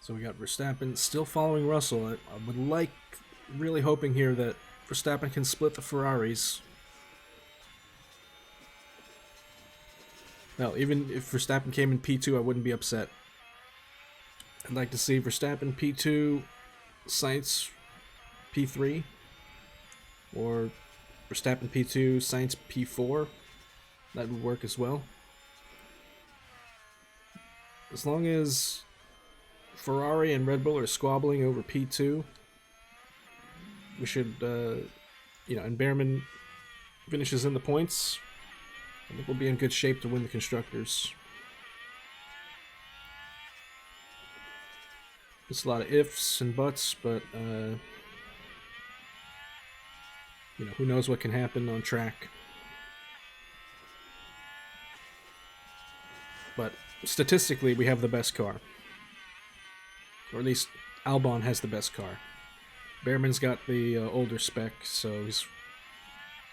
So we got Verstappen still following Russell. I would like, really hoping here that Verstappen can split the Ferraris. Now, even if Verstappen came in P2, I wouldn't be upset. I'd like to see Verstappen P2, Sainz P3, or Verstappen P2, Sainz P4. That would work as well. As long as Ferrari and Red Bull are squabbling over P2, we should, and Behrman finishes in the points, I think we'll be in good shape to win the Constructors. It's a lot of ifs and buts, but, who knows what can happen on track. But statistically, we have the best car. Or at least Albon has the best car. Behrman's got the older spec, so he's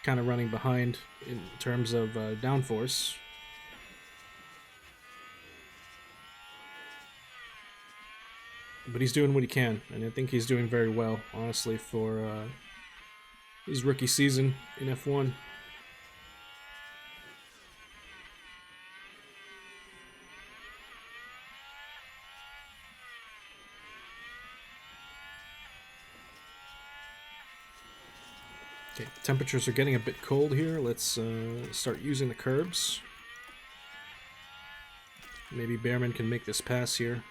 kind of running behind in terms of downforce. But he's doing what he can, and I think he's doing very well, honestly, for his rookie season in F1. temperatures are getting a bit cold here. Let's start using the curbs. Maybe Behrman can make this pass here.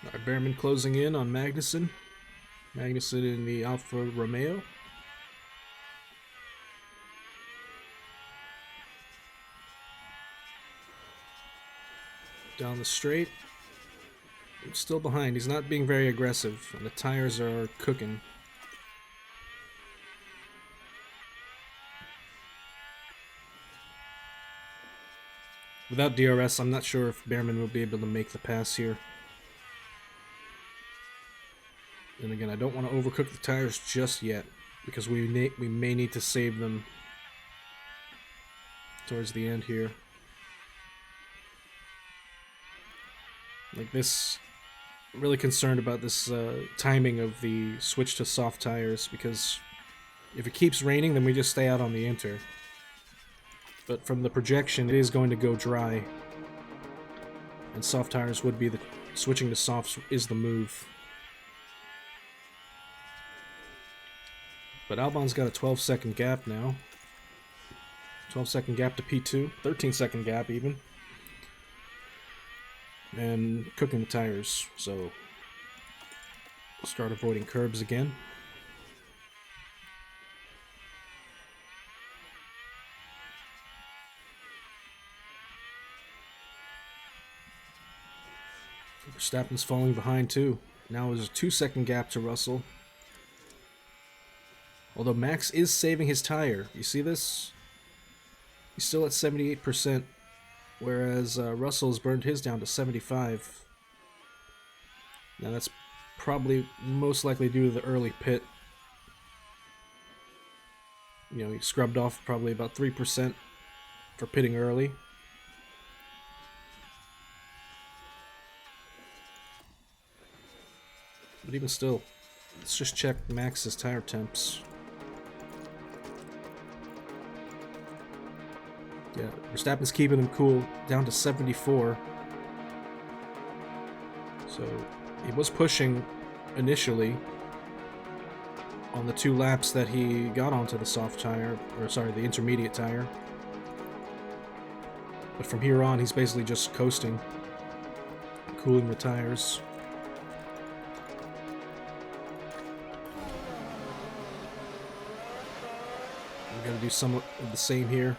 Alright, Behrman closing in on Magnussen. Magnussen in the Alfa Romeo. Down the straight. Still behind. He's not being very aggressive, and the tires are cooking. Without DRS, I'm not sure if Behrman will be able to make the pass here. And again, I don't want to overcook the tires just yet, because we may need to save them towards the end here. Like this, I'm really concerned about this timing of the switch to soft tires, because if it keeps raining, then we just stay out on the inter. But from the projection, it is going to go dry, and soft tires would be the switching to softs is the move. But Albon's got a 12-second gap now. 12-second gap to P2. 13-second gap even. And cooking the tires, so we'll start avoiding curbs again. Verstappen's falling behind too. Now there's a 2-second gap to Russell. Although Max is saving his tire. You see this? He's still at 78%, whereas Russell's burned his down to 75. Now that's probably most likely due to the early pit. You know, he scrubbed off probably about 3% for pitting early. But even still, let's just check Max's tire temps. Yeah, Verstappen's keeping them cool, down to 74. So, he was pushing initially on the 2 laps that he got onto the soft tire, or sorry, the intermediate tire. But from here on, he's basically just coasting, cooling the tires. We're gonna do some of the same here.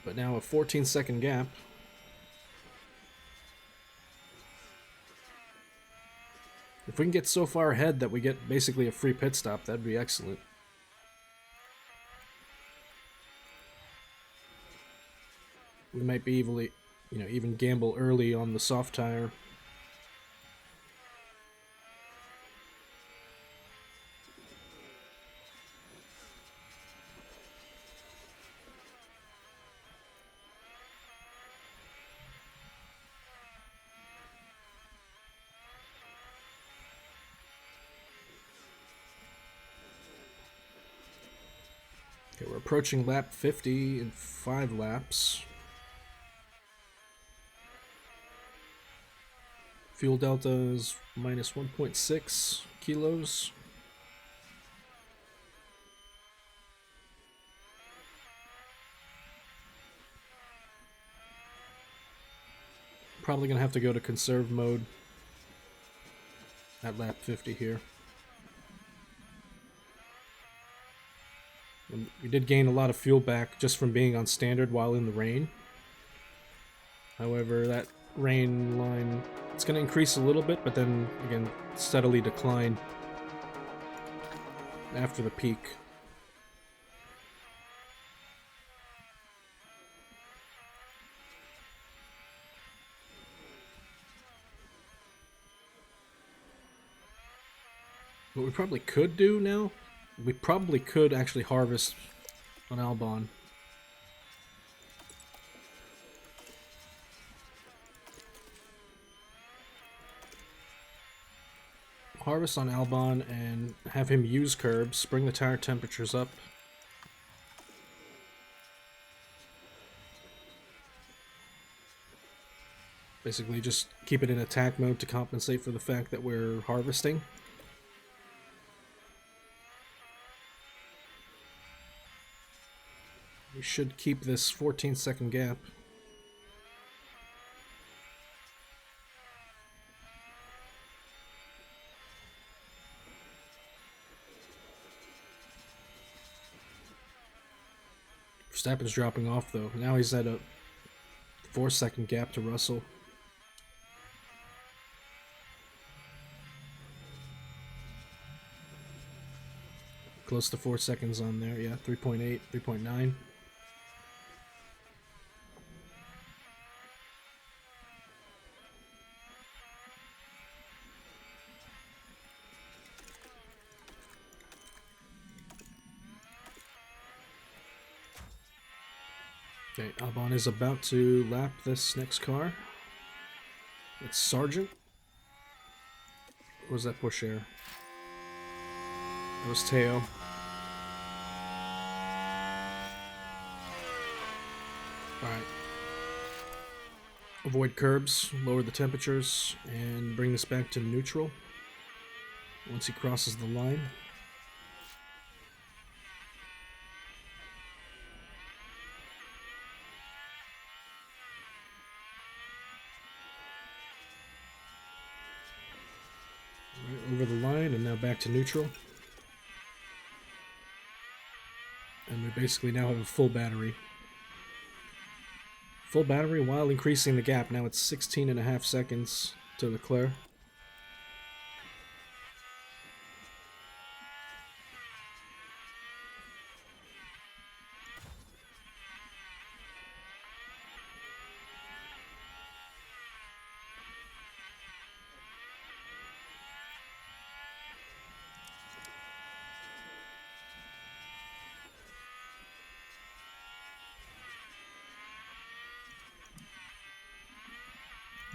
But now a 14-second gap. If we can get so far ahead that we get basically a free pit stop, that'd be excellent. We might be even gamble early on the soft tire. Okay, we're approaching lap 50 in 5 laps. Fuel delta is minus 1.6 kilos. Probably gonna have to go to conserve mode at lap 50 here. And we did gain a lot of fuel back just from being on standard while in the rain. However, that rain line, it's going to increase a little bit, but then again steadily decline after the peak. What we probably could do now, we probably could actually harvest on Albon. harvest on Albon and have him use curbs, bring the tire temperatures up. Basically just keep it in attack mode to compensate for the fact that we're harvesting. We should keep this 14-second gap. Verstappen's dropping off though. Now he's at a 4-second gap to Russell. Close to 4 seconds on there, yeah, 3.8, 3.9. Okay, Albon is about to lap this next car. It's Sargent. What was that push air? That was Teo. Alright. Avoid curbs, lower the temperatures, and bring this back to neutral once he crosses the line. Right over the line, and now back to neutral. And we basically now have a full battery. Full battery while increasing the gap. Now it's 16.5 seconds to Leclerc.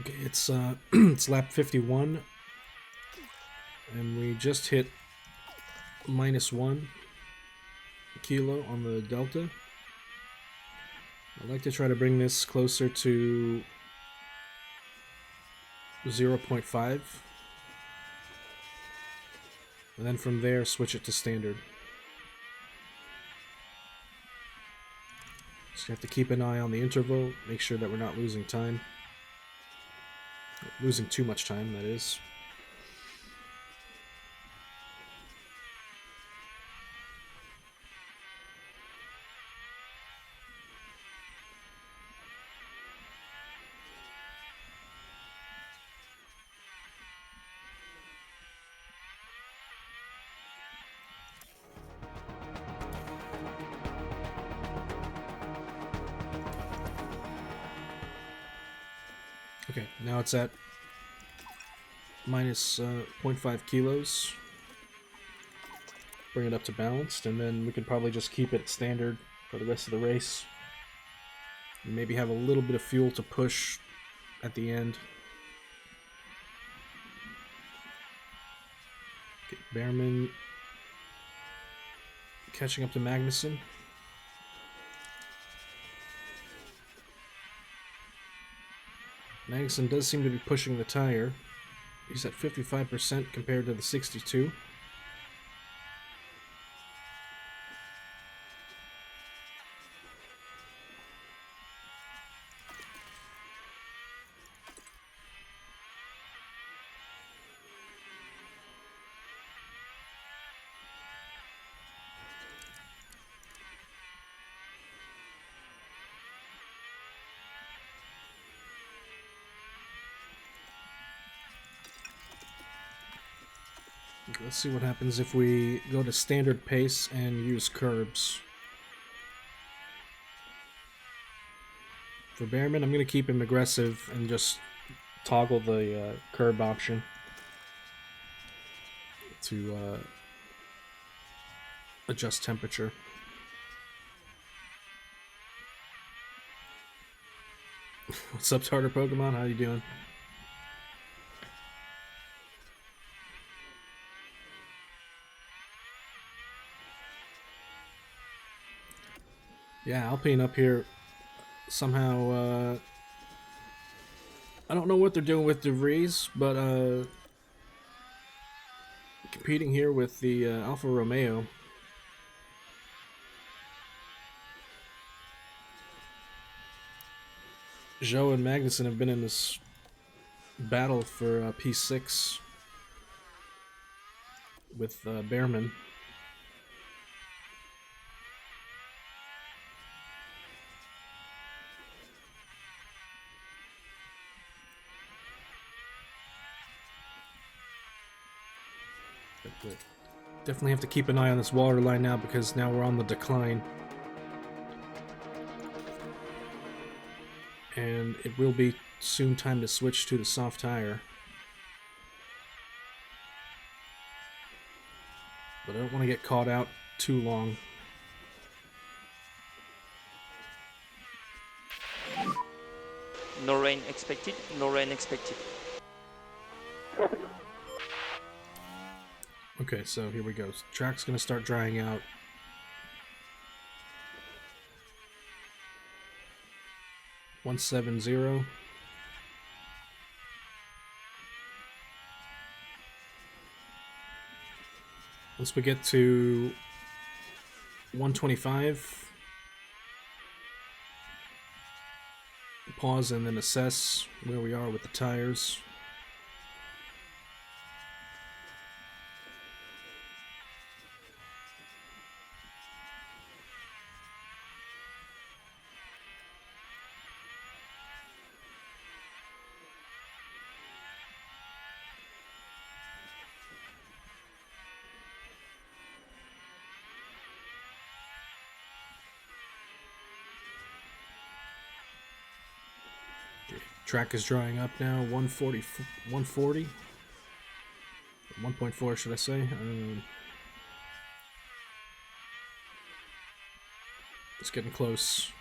Okay, it's it's lap 51, and we just hit -1 kilo on the delta. I'd like to try to bring this closer to 0.5, and then from there switch it to standard. So you have to keep an eye on the interval, make sure that we're not losing time. Losing too much time, that is. Okay, now it's at minus 0.5 kilos. Bring it up to balanced, and then we could probably just keep it standard for the rest of the race. And maybe have a little bit of fuel to push at the end. Okay, Behrman catching up to Magnussen. Magnussen does seem to be pushing the tire. He's at 55% compared to the 62. Let's see what happens if we go to standard pace and use curbs. For Behrman, I'm going to keep him aggressive and just toggle the curb option to adjust temperature. What's up, Tartar Pokemon? How you doing? Yeah, Alpine up here somehow, I don't know what they're doing with De Vries, but competing here with the Alfa Romeo. Zhou and Magnussen have been in this battle for P6 with Behrman. But definitely have to keep an eye on this water line now, because now we're on the decline. And it will be soon time to switch to the soft tire. But I don't want to get caught out too long. No rain expected, no rain expected. Okay, so here we go. Track's gonna start drying out. .170. Once we get to 125, pause and then assess where we are with the tires. Track is drying up now. 140, 140, 1.4 should I say? It's getting close.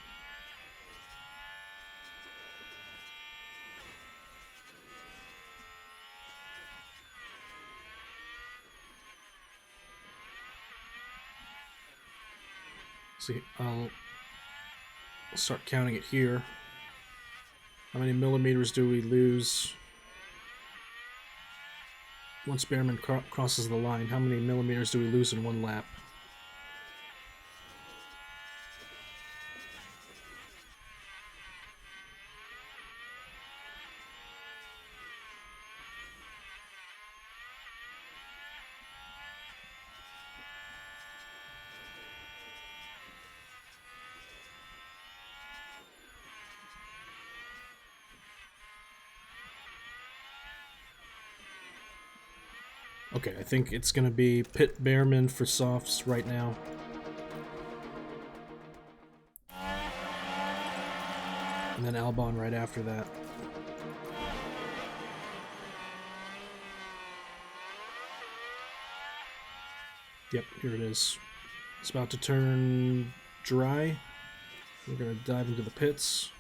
See, I'll start counting it here. How many millimeters do we lose once Behrman crosses the line? How many millimeters do we lose in one lap? Okay, I think it's going to be Pitt Behrman for softs right now. And then Albon right after that. Yep, here it is. It's about to turn dry. We're going to dive into the pits.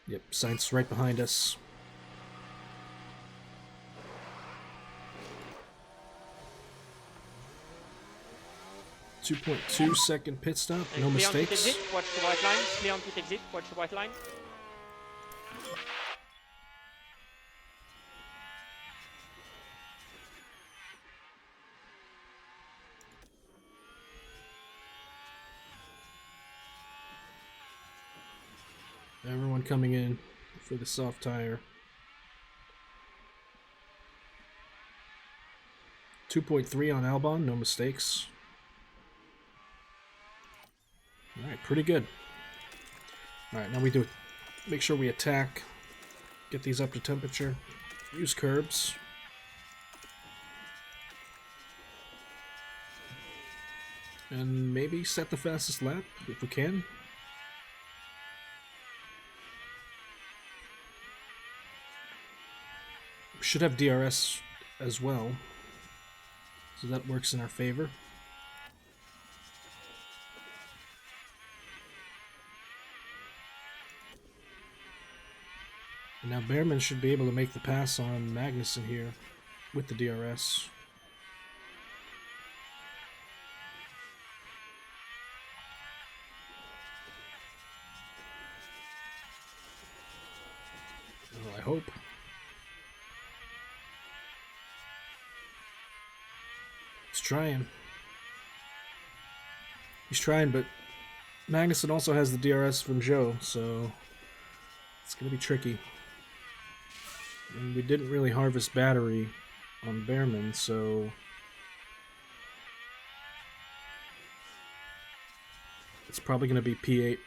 Yep, Sainz right behind us. 2.2 second pit stop, no mistakes. Clear on pit exit, watch the white line. Clear on pit exit, watch the white line. Everyone coming in for the soft tire. 2.3 on Albon, no mistakes. Alright, pretty good. Alright, now we do make sure we attack, get these up to temperature, use curbs. And maybe set the fastest lap if we can. We should have DRS as well, so that works in our favor. Now Behrman should be able to make the pass on Magnussen here with the DRS. hope. He's trying. He's trying, but Magnussen also has the DRS from Joe, so it's going to be tricky. And we didn't really harvest battery on Behrman, so it's probably going to be P8.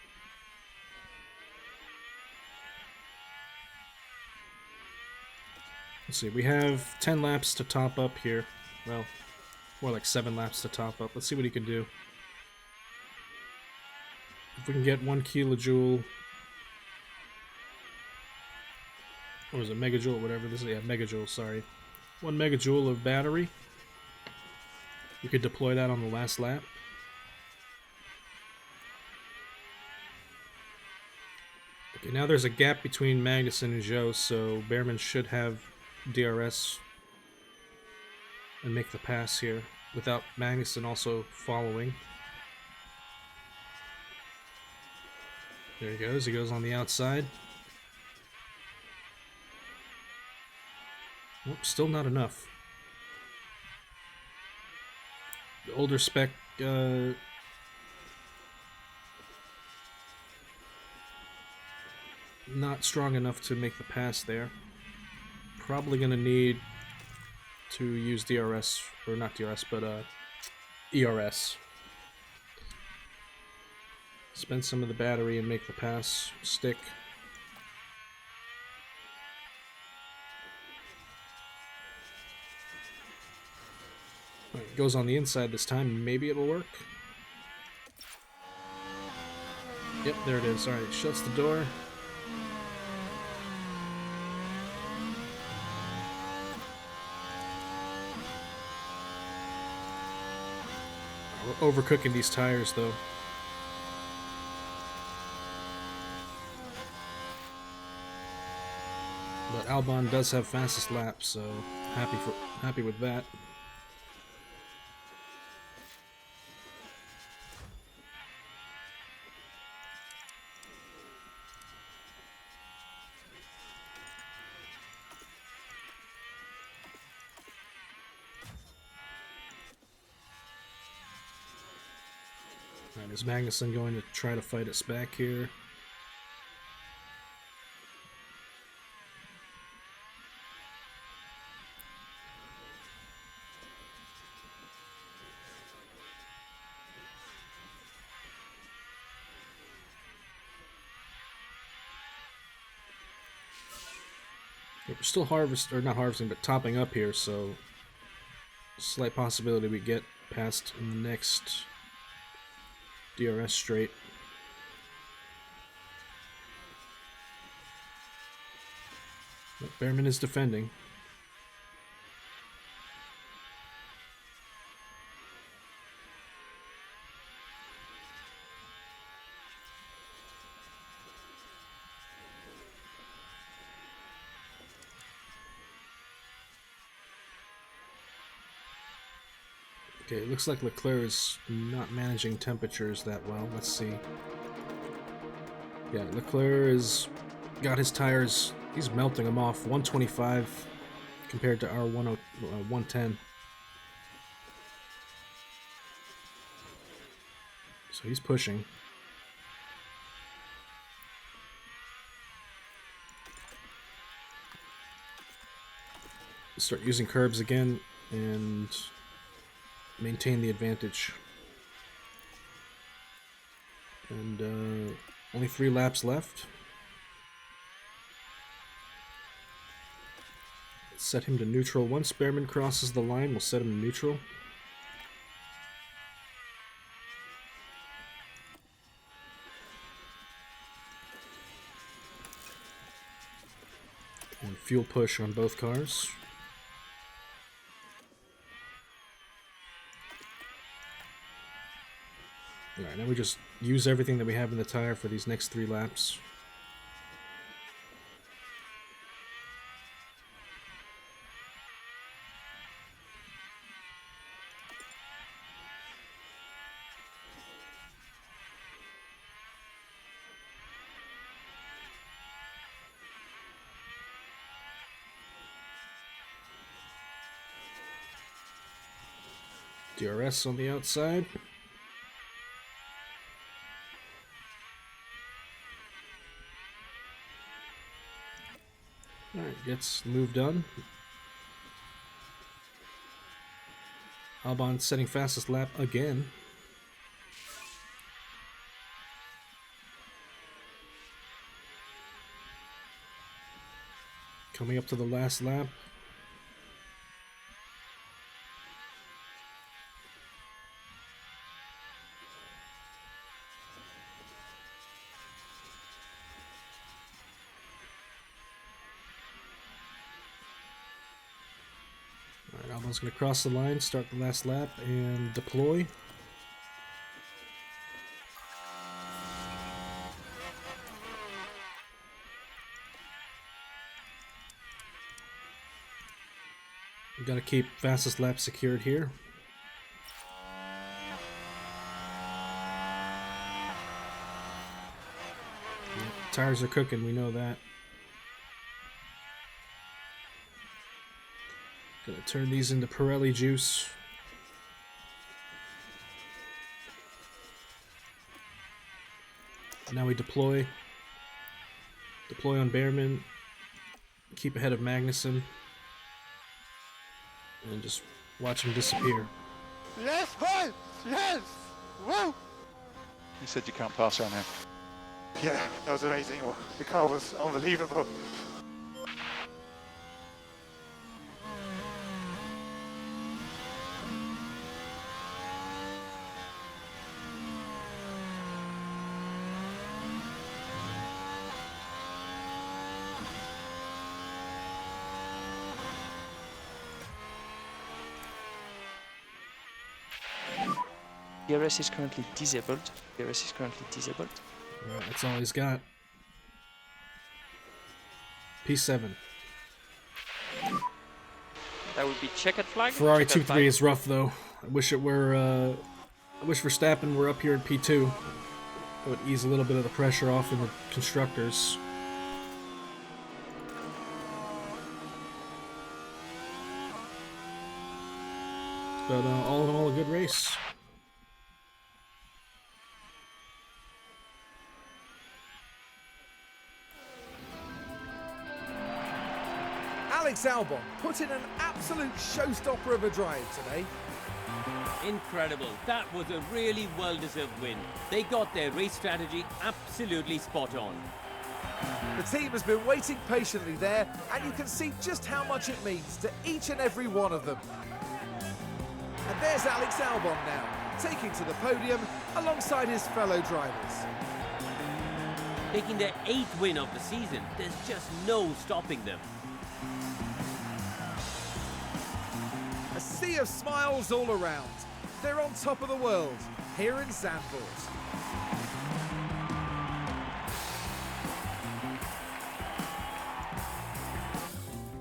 Let's see, we have 10 laps to top up here. Well, more like 7 laps to top up. Let's see what he can do. If we can get 1 kilojoule, or is it megajoule, whatever this is? Yeah, megajoule, sorry. 1 megajoule of battery. We could deploy that on the last lap. Okay, now there's a gap between Magnussen and Zhou, so Behrman should have DRS and make the pass here without Magnussen also following. There he goes. He goes on the outside. Oh, still not enough. The older spec not strong enough to make the pass there. Probably gonna need to use DRS, or not DRS, but ERS. Spend some of the battery and make the pass stick. Right, it goes on the inside this time. Maybe it'll work. Yep, there it is. Alright, shuts the door. We're overcooking these tires, though. But Albon does have fastest lap, so happy with that. Alright, is Magnussen going to try to fight us back here? We're still not harvesting, but topping up here, so slight possibility we get past in the next DRS straight. But Behrman is defending. Okay, it looks like Leclerc is not managing temperatures that well. Let's see. Yeah, Leclerc has got his tires, he's melting them off. 125 compared to our 110. So he's pushing. Start using curbs again and maintain the advantage. And only 3 laps left. Set him to neutral. Once Behrman crosses the line, we'll set him to neutral. And fuel push on both cars. Alright, now we just use everything that we have in the tire for these next 3 laps. DRS on the outside. Alright, gets moved on. Albon setting fastest lap again. Coming up to the last lap. Alright, Albon's going to cross the line, start the last lap, and deploy. We've got to keep fastest lap secured here. Yeah, tires are cooking, we know that. Gonna turn these into Pirelli juice. Now we deploy. Deploy on Behrman. Keep ahead of Magnussen. And just watch him disappear. Yes, boy! Yes! Woo! You said you can't pass around here. Yeah, that was amazing. The car was unbelievable. DRS is currently disabled. DRS is currently disabled. Alright, that's all he's got. P7. That would be checkered flag. Ferrari checkered 2-3 flag. is rough though. I wish it were I wish Verstappen were up here in P2. That would ease a little bit of the pressure off in the constructors. But all in all, a good race. Alex Albon put in an absolute showstopper of a drive today. Incredible. That was a really well-deserved win. They got their race strategy absolutely spot on. The team has been waiting patiently there, and you can see just how much it means to each and every one of them. And there's Alex Albon now, taking to the podium alongside his fellow drivers. Taking their 8th win of the season, there's just no stopping them. A sea of smiles all around. They're on top of the world, here in Zandvoort.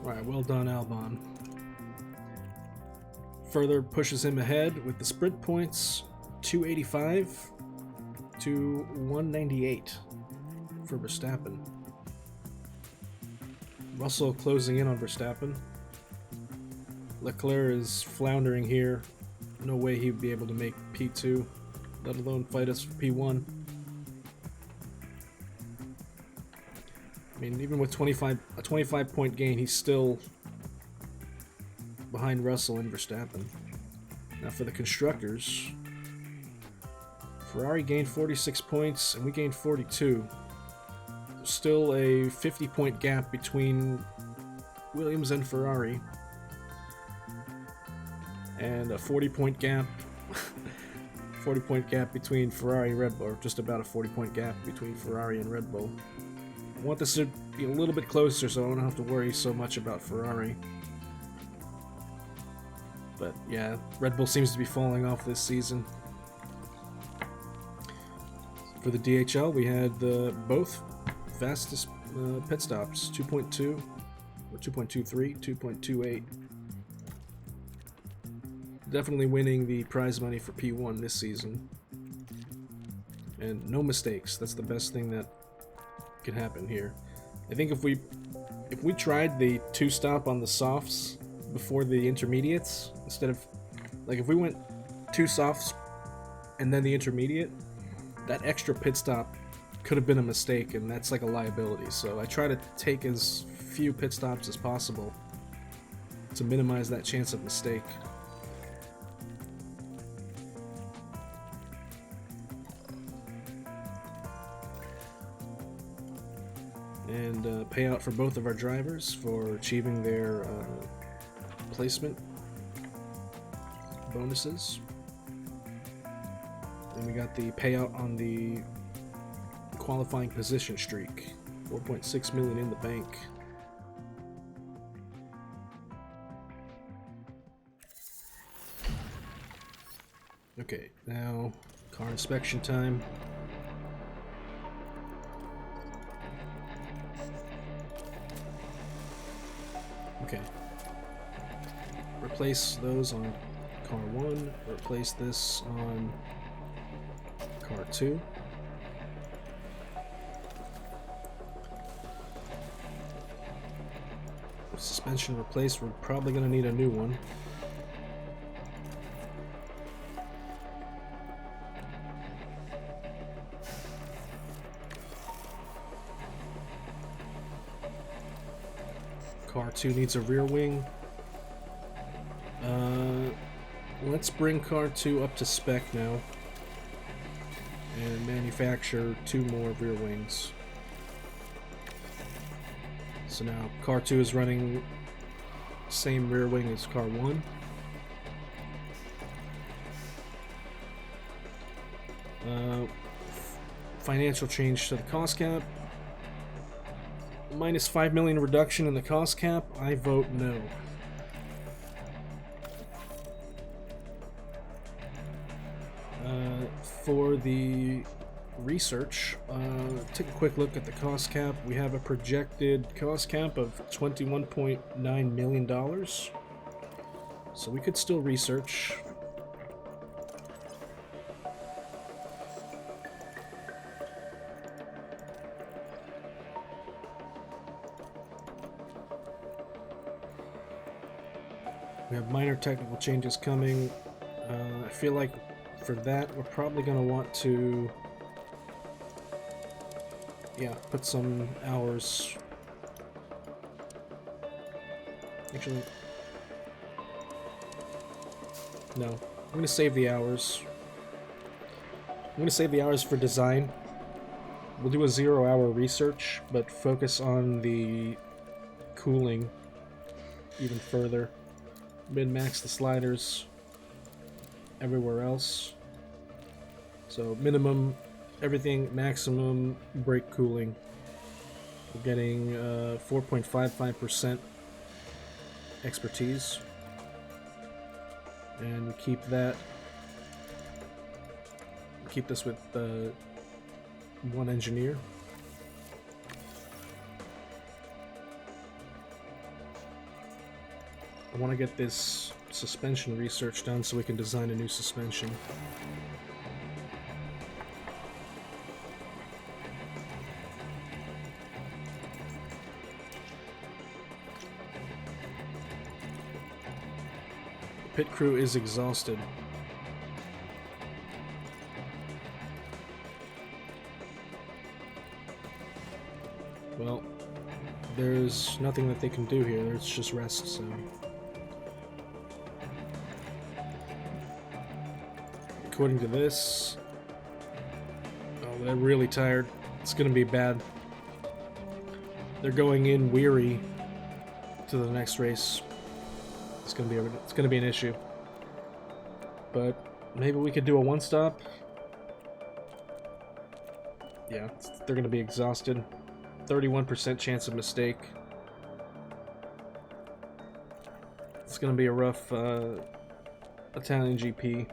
Alright, well done, Albon. Further pushes him ahead with the sprint points, 285 to 198 for Verstappen. Russell closing in on Verstappen. Leclerc is floundering here. No way he'd be able to make P2, let alone fight us for P1. I mean, even with a 25-point gain, he's still behind Russell and Verstappen. Now for the constructors, Ferrari gained 46 points and we gained 42. There's still a 50-point gap between Williams and Ferrari, and a 40-point gap 40-point gap between Ferrari and Red Bull, or just about a 40-point gap between Ferrari and Red Bull. I want this to be a little bit closer so I don't have to worry so much about Ferrari. But yeah, Red Bull seems to be falling off this season. For the DHL, we had both fastest pit stops, 2.2 or 2.23, 2.28. Definitely winning the prize money for P1 this season. And no mistakes. That's the best thing that can happen here. I think if we tried the 2-stop on the softs before the intermediates, instead of, like, if we went 2 softs and then the intermediate, that extra pit stop could have been a mistake, and that's like a liability. So I try to take as few pit stops as possible to minimize that chance of mistake. And payout for both of our drivers for achieving their placement bonuses. Then we got the payout on the qualifying position streak, 4.6 million in the bank. Okay, now car inspection time. Okay. Replace those on car 1, replace this on car 2. Suspension replaced, we're probably going to need a new one. Car 2 needs a rear wing. Let's bring car 2 up to spec now and manufacture 2 more rear wings. So now car 2 is running same rear wing as car 1. Financial change to the cost cap. Minus 5 million reduction in the cost cap. I vote no. For the research, take a quick look at the cost cap. We have a projected cost cap of $21.9 million. So we could still research. We have minor technical changes coming. I feel like for that we're probably going to want to put some hours. Actually, no. I'm going to save the hours. I'm going to save the hours for design. We'll do a 0-hour research, but focus on the cooling even further. Min-max the sliders everywhere else. So minimum everything, maximum brake cooling. We're getting 4.55% expertise. And we keep that. Keep this with one engineer. I want to get this suspension research done so we can design a new suspension. The pit crew is exhausted. Well, there's nothing that they can do here. It's just rest, so... According to this... Oh, they're really tired. It's gonna be bad. They're going in weary to the next race. It's gonna be an issue. But maybe we could do a one-stop. Yeah, they're gonna be exhausted. 31% chance of mistake. It's gonna be a rough Italian GP.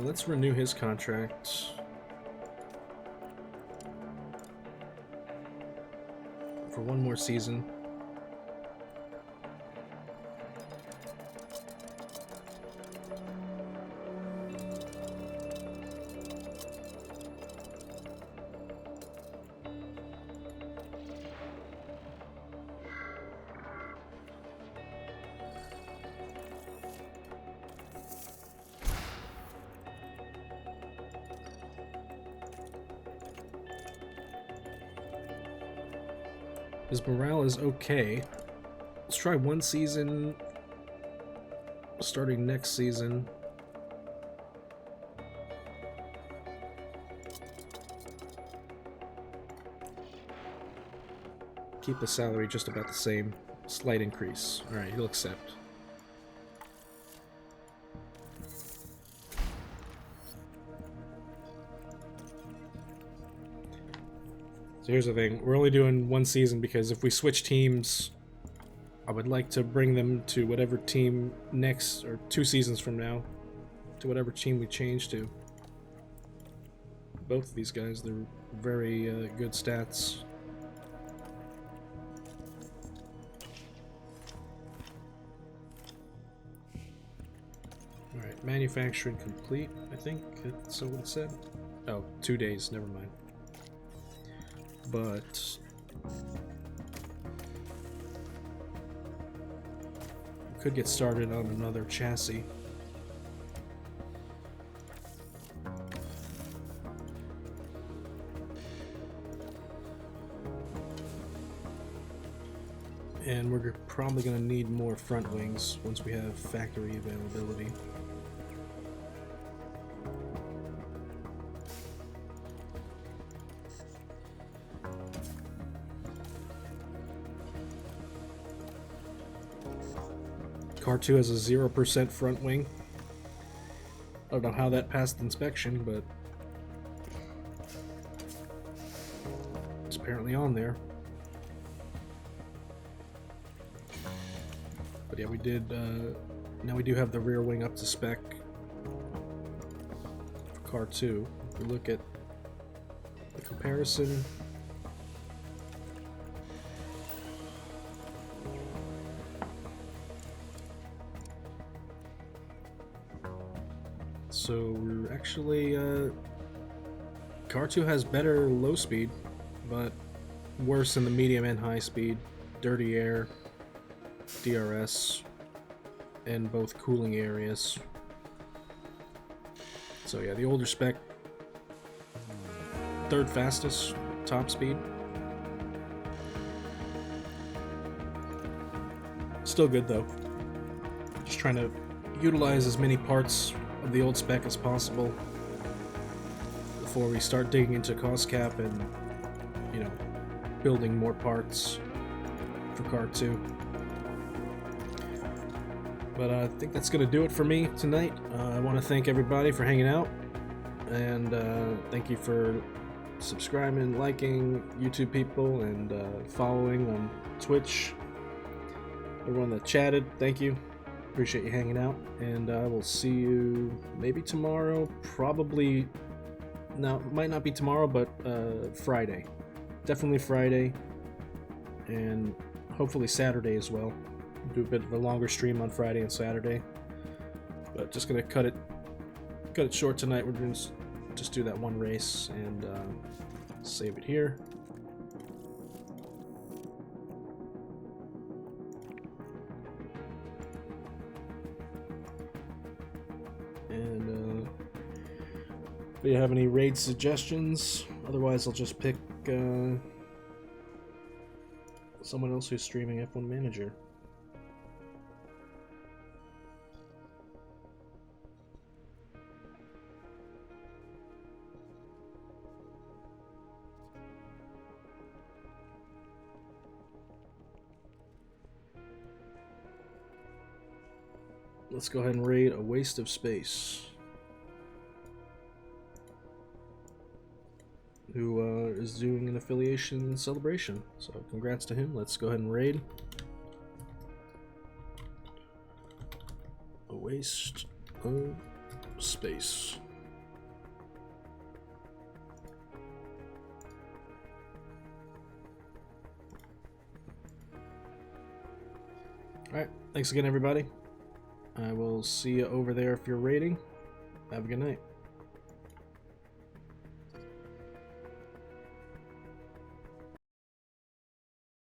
Let's renew his contract. For one more season. His morale is okay. Let's try one season starting next season. Keep the salary just about the same. Slight increase. Alright, he'll accept. So here's the thing. We're only doing one season because if we switch teams, I would like to bring them to whatever team next, or 2 seasons from now, to whatever team we change to. Both of these guys, they're very good stats. Alright, manufacturing complete, I think. That's what it said. Oh, 2 days, never mind. But we could get started on another chassis. And we're probably going to need more front wings once we have factory availability. Car 2 has a 0% front wing. I don't know how that passed inspection, but it's apparently on there. But yeah, we did, now we do have the rear wing up to spec for Car 2. If we look at the comparison, so we're actually, Car 2 has better low speed, but worse in the medium and high speed, dirty air, DRS, and both cooling areas. So yeah, the older spec, 3rd fastest top speed. Still good though. Just trying to utilize as many parts of the old spec as possible before we start digging into cost cap and, you know, building more parts for Car 2. But I think that's going to do it for me tonight. I want to thank everybody for hanging out, and thank you for subscribing, liking, YouTube people, and following on Twitch. Everyone that chatted, thank you. Appreciate you hanging out, and I will see you maybe tomorrow, probably, no, might not be tomorrow, but Friday. Definitely Friday, and hopefully Saturday as well. Do a bit of a longer stream on Friday and Saturday, but just gonna cut it short tonight. We're gonna just do that one race and save it here. And do you have any raid suggestions? Otherwise, I'll just pick someone else who's streaming F1 Manager. Let's go ahead and raid A Waste of Space, who is doing an affiliation celebration. So congrats to him. Let's go ahead and raid A Waste of Space. Alright, thanks again everybody. I will see you over there if you're raiding. Have a good night.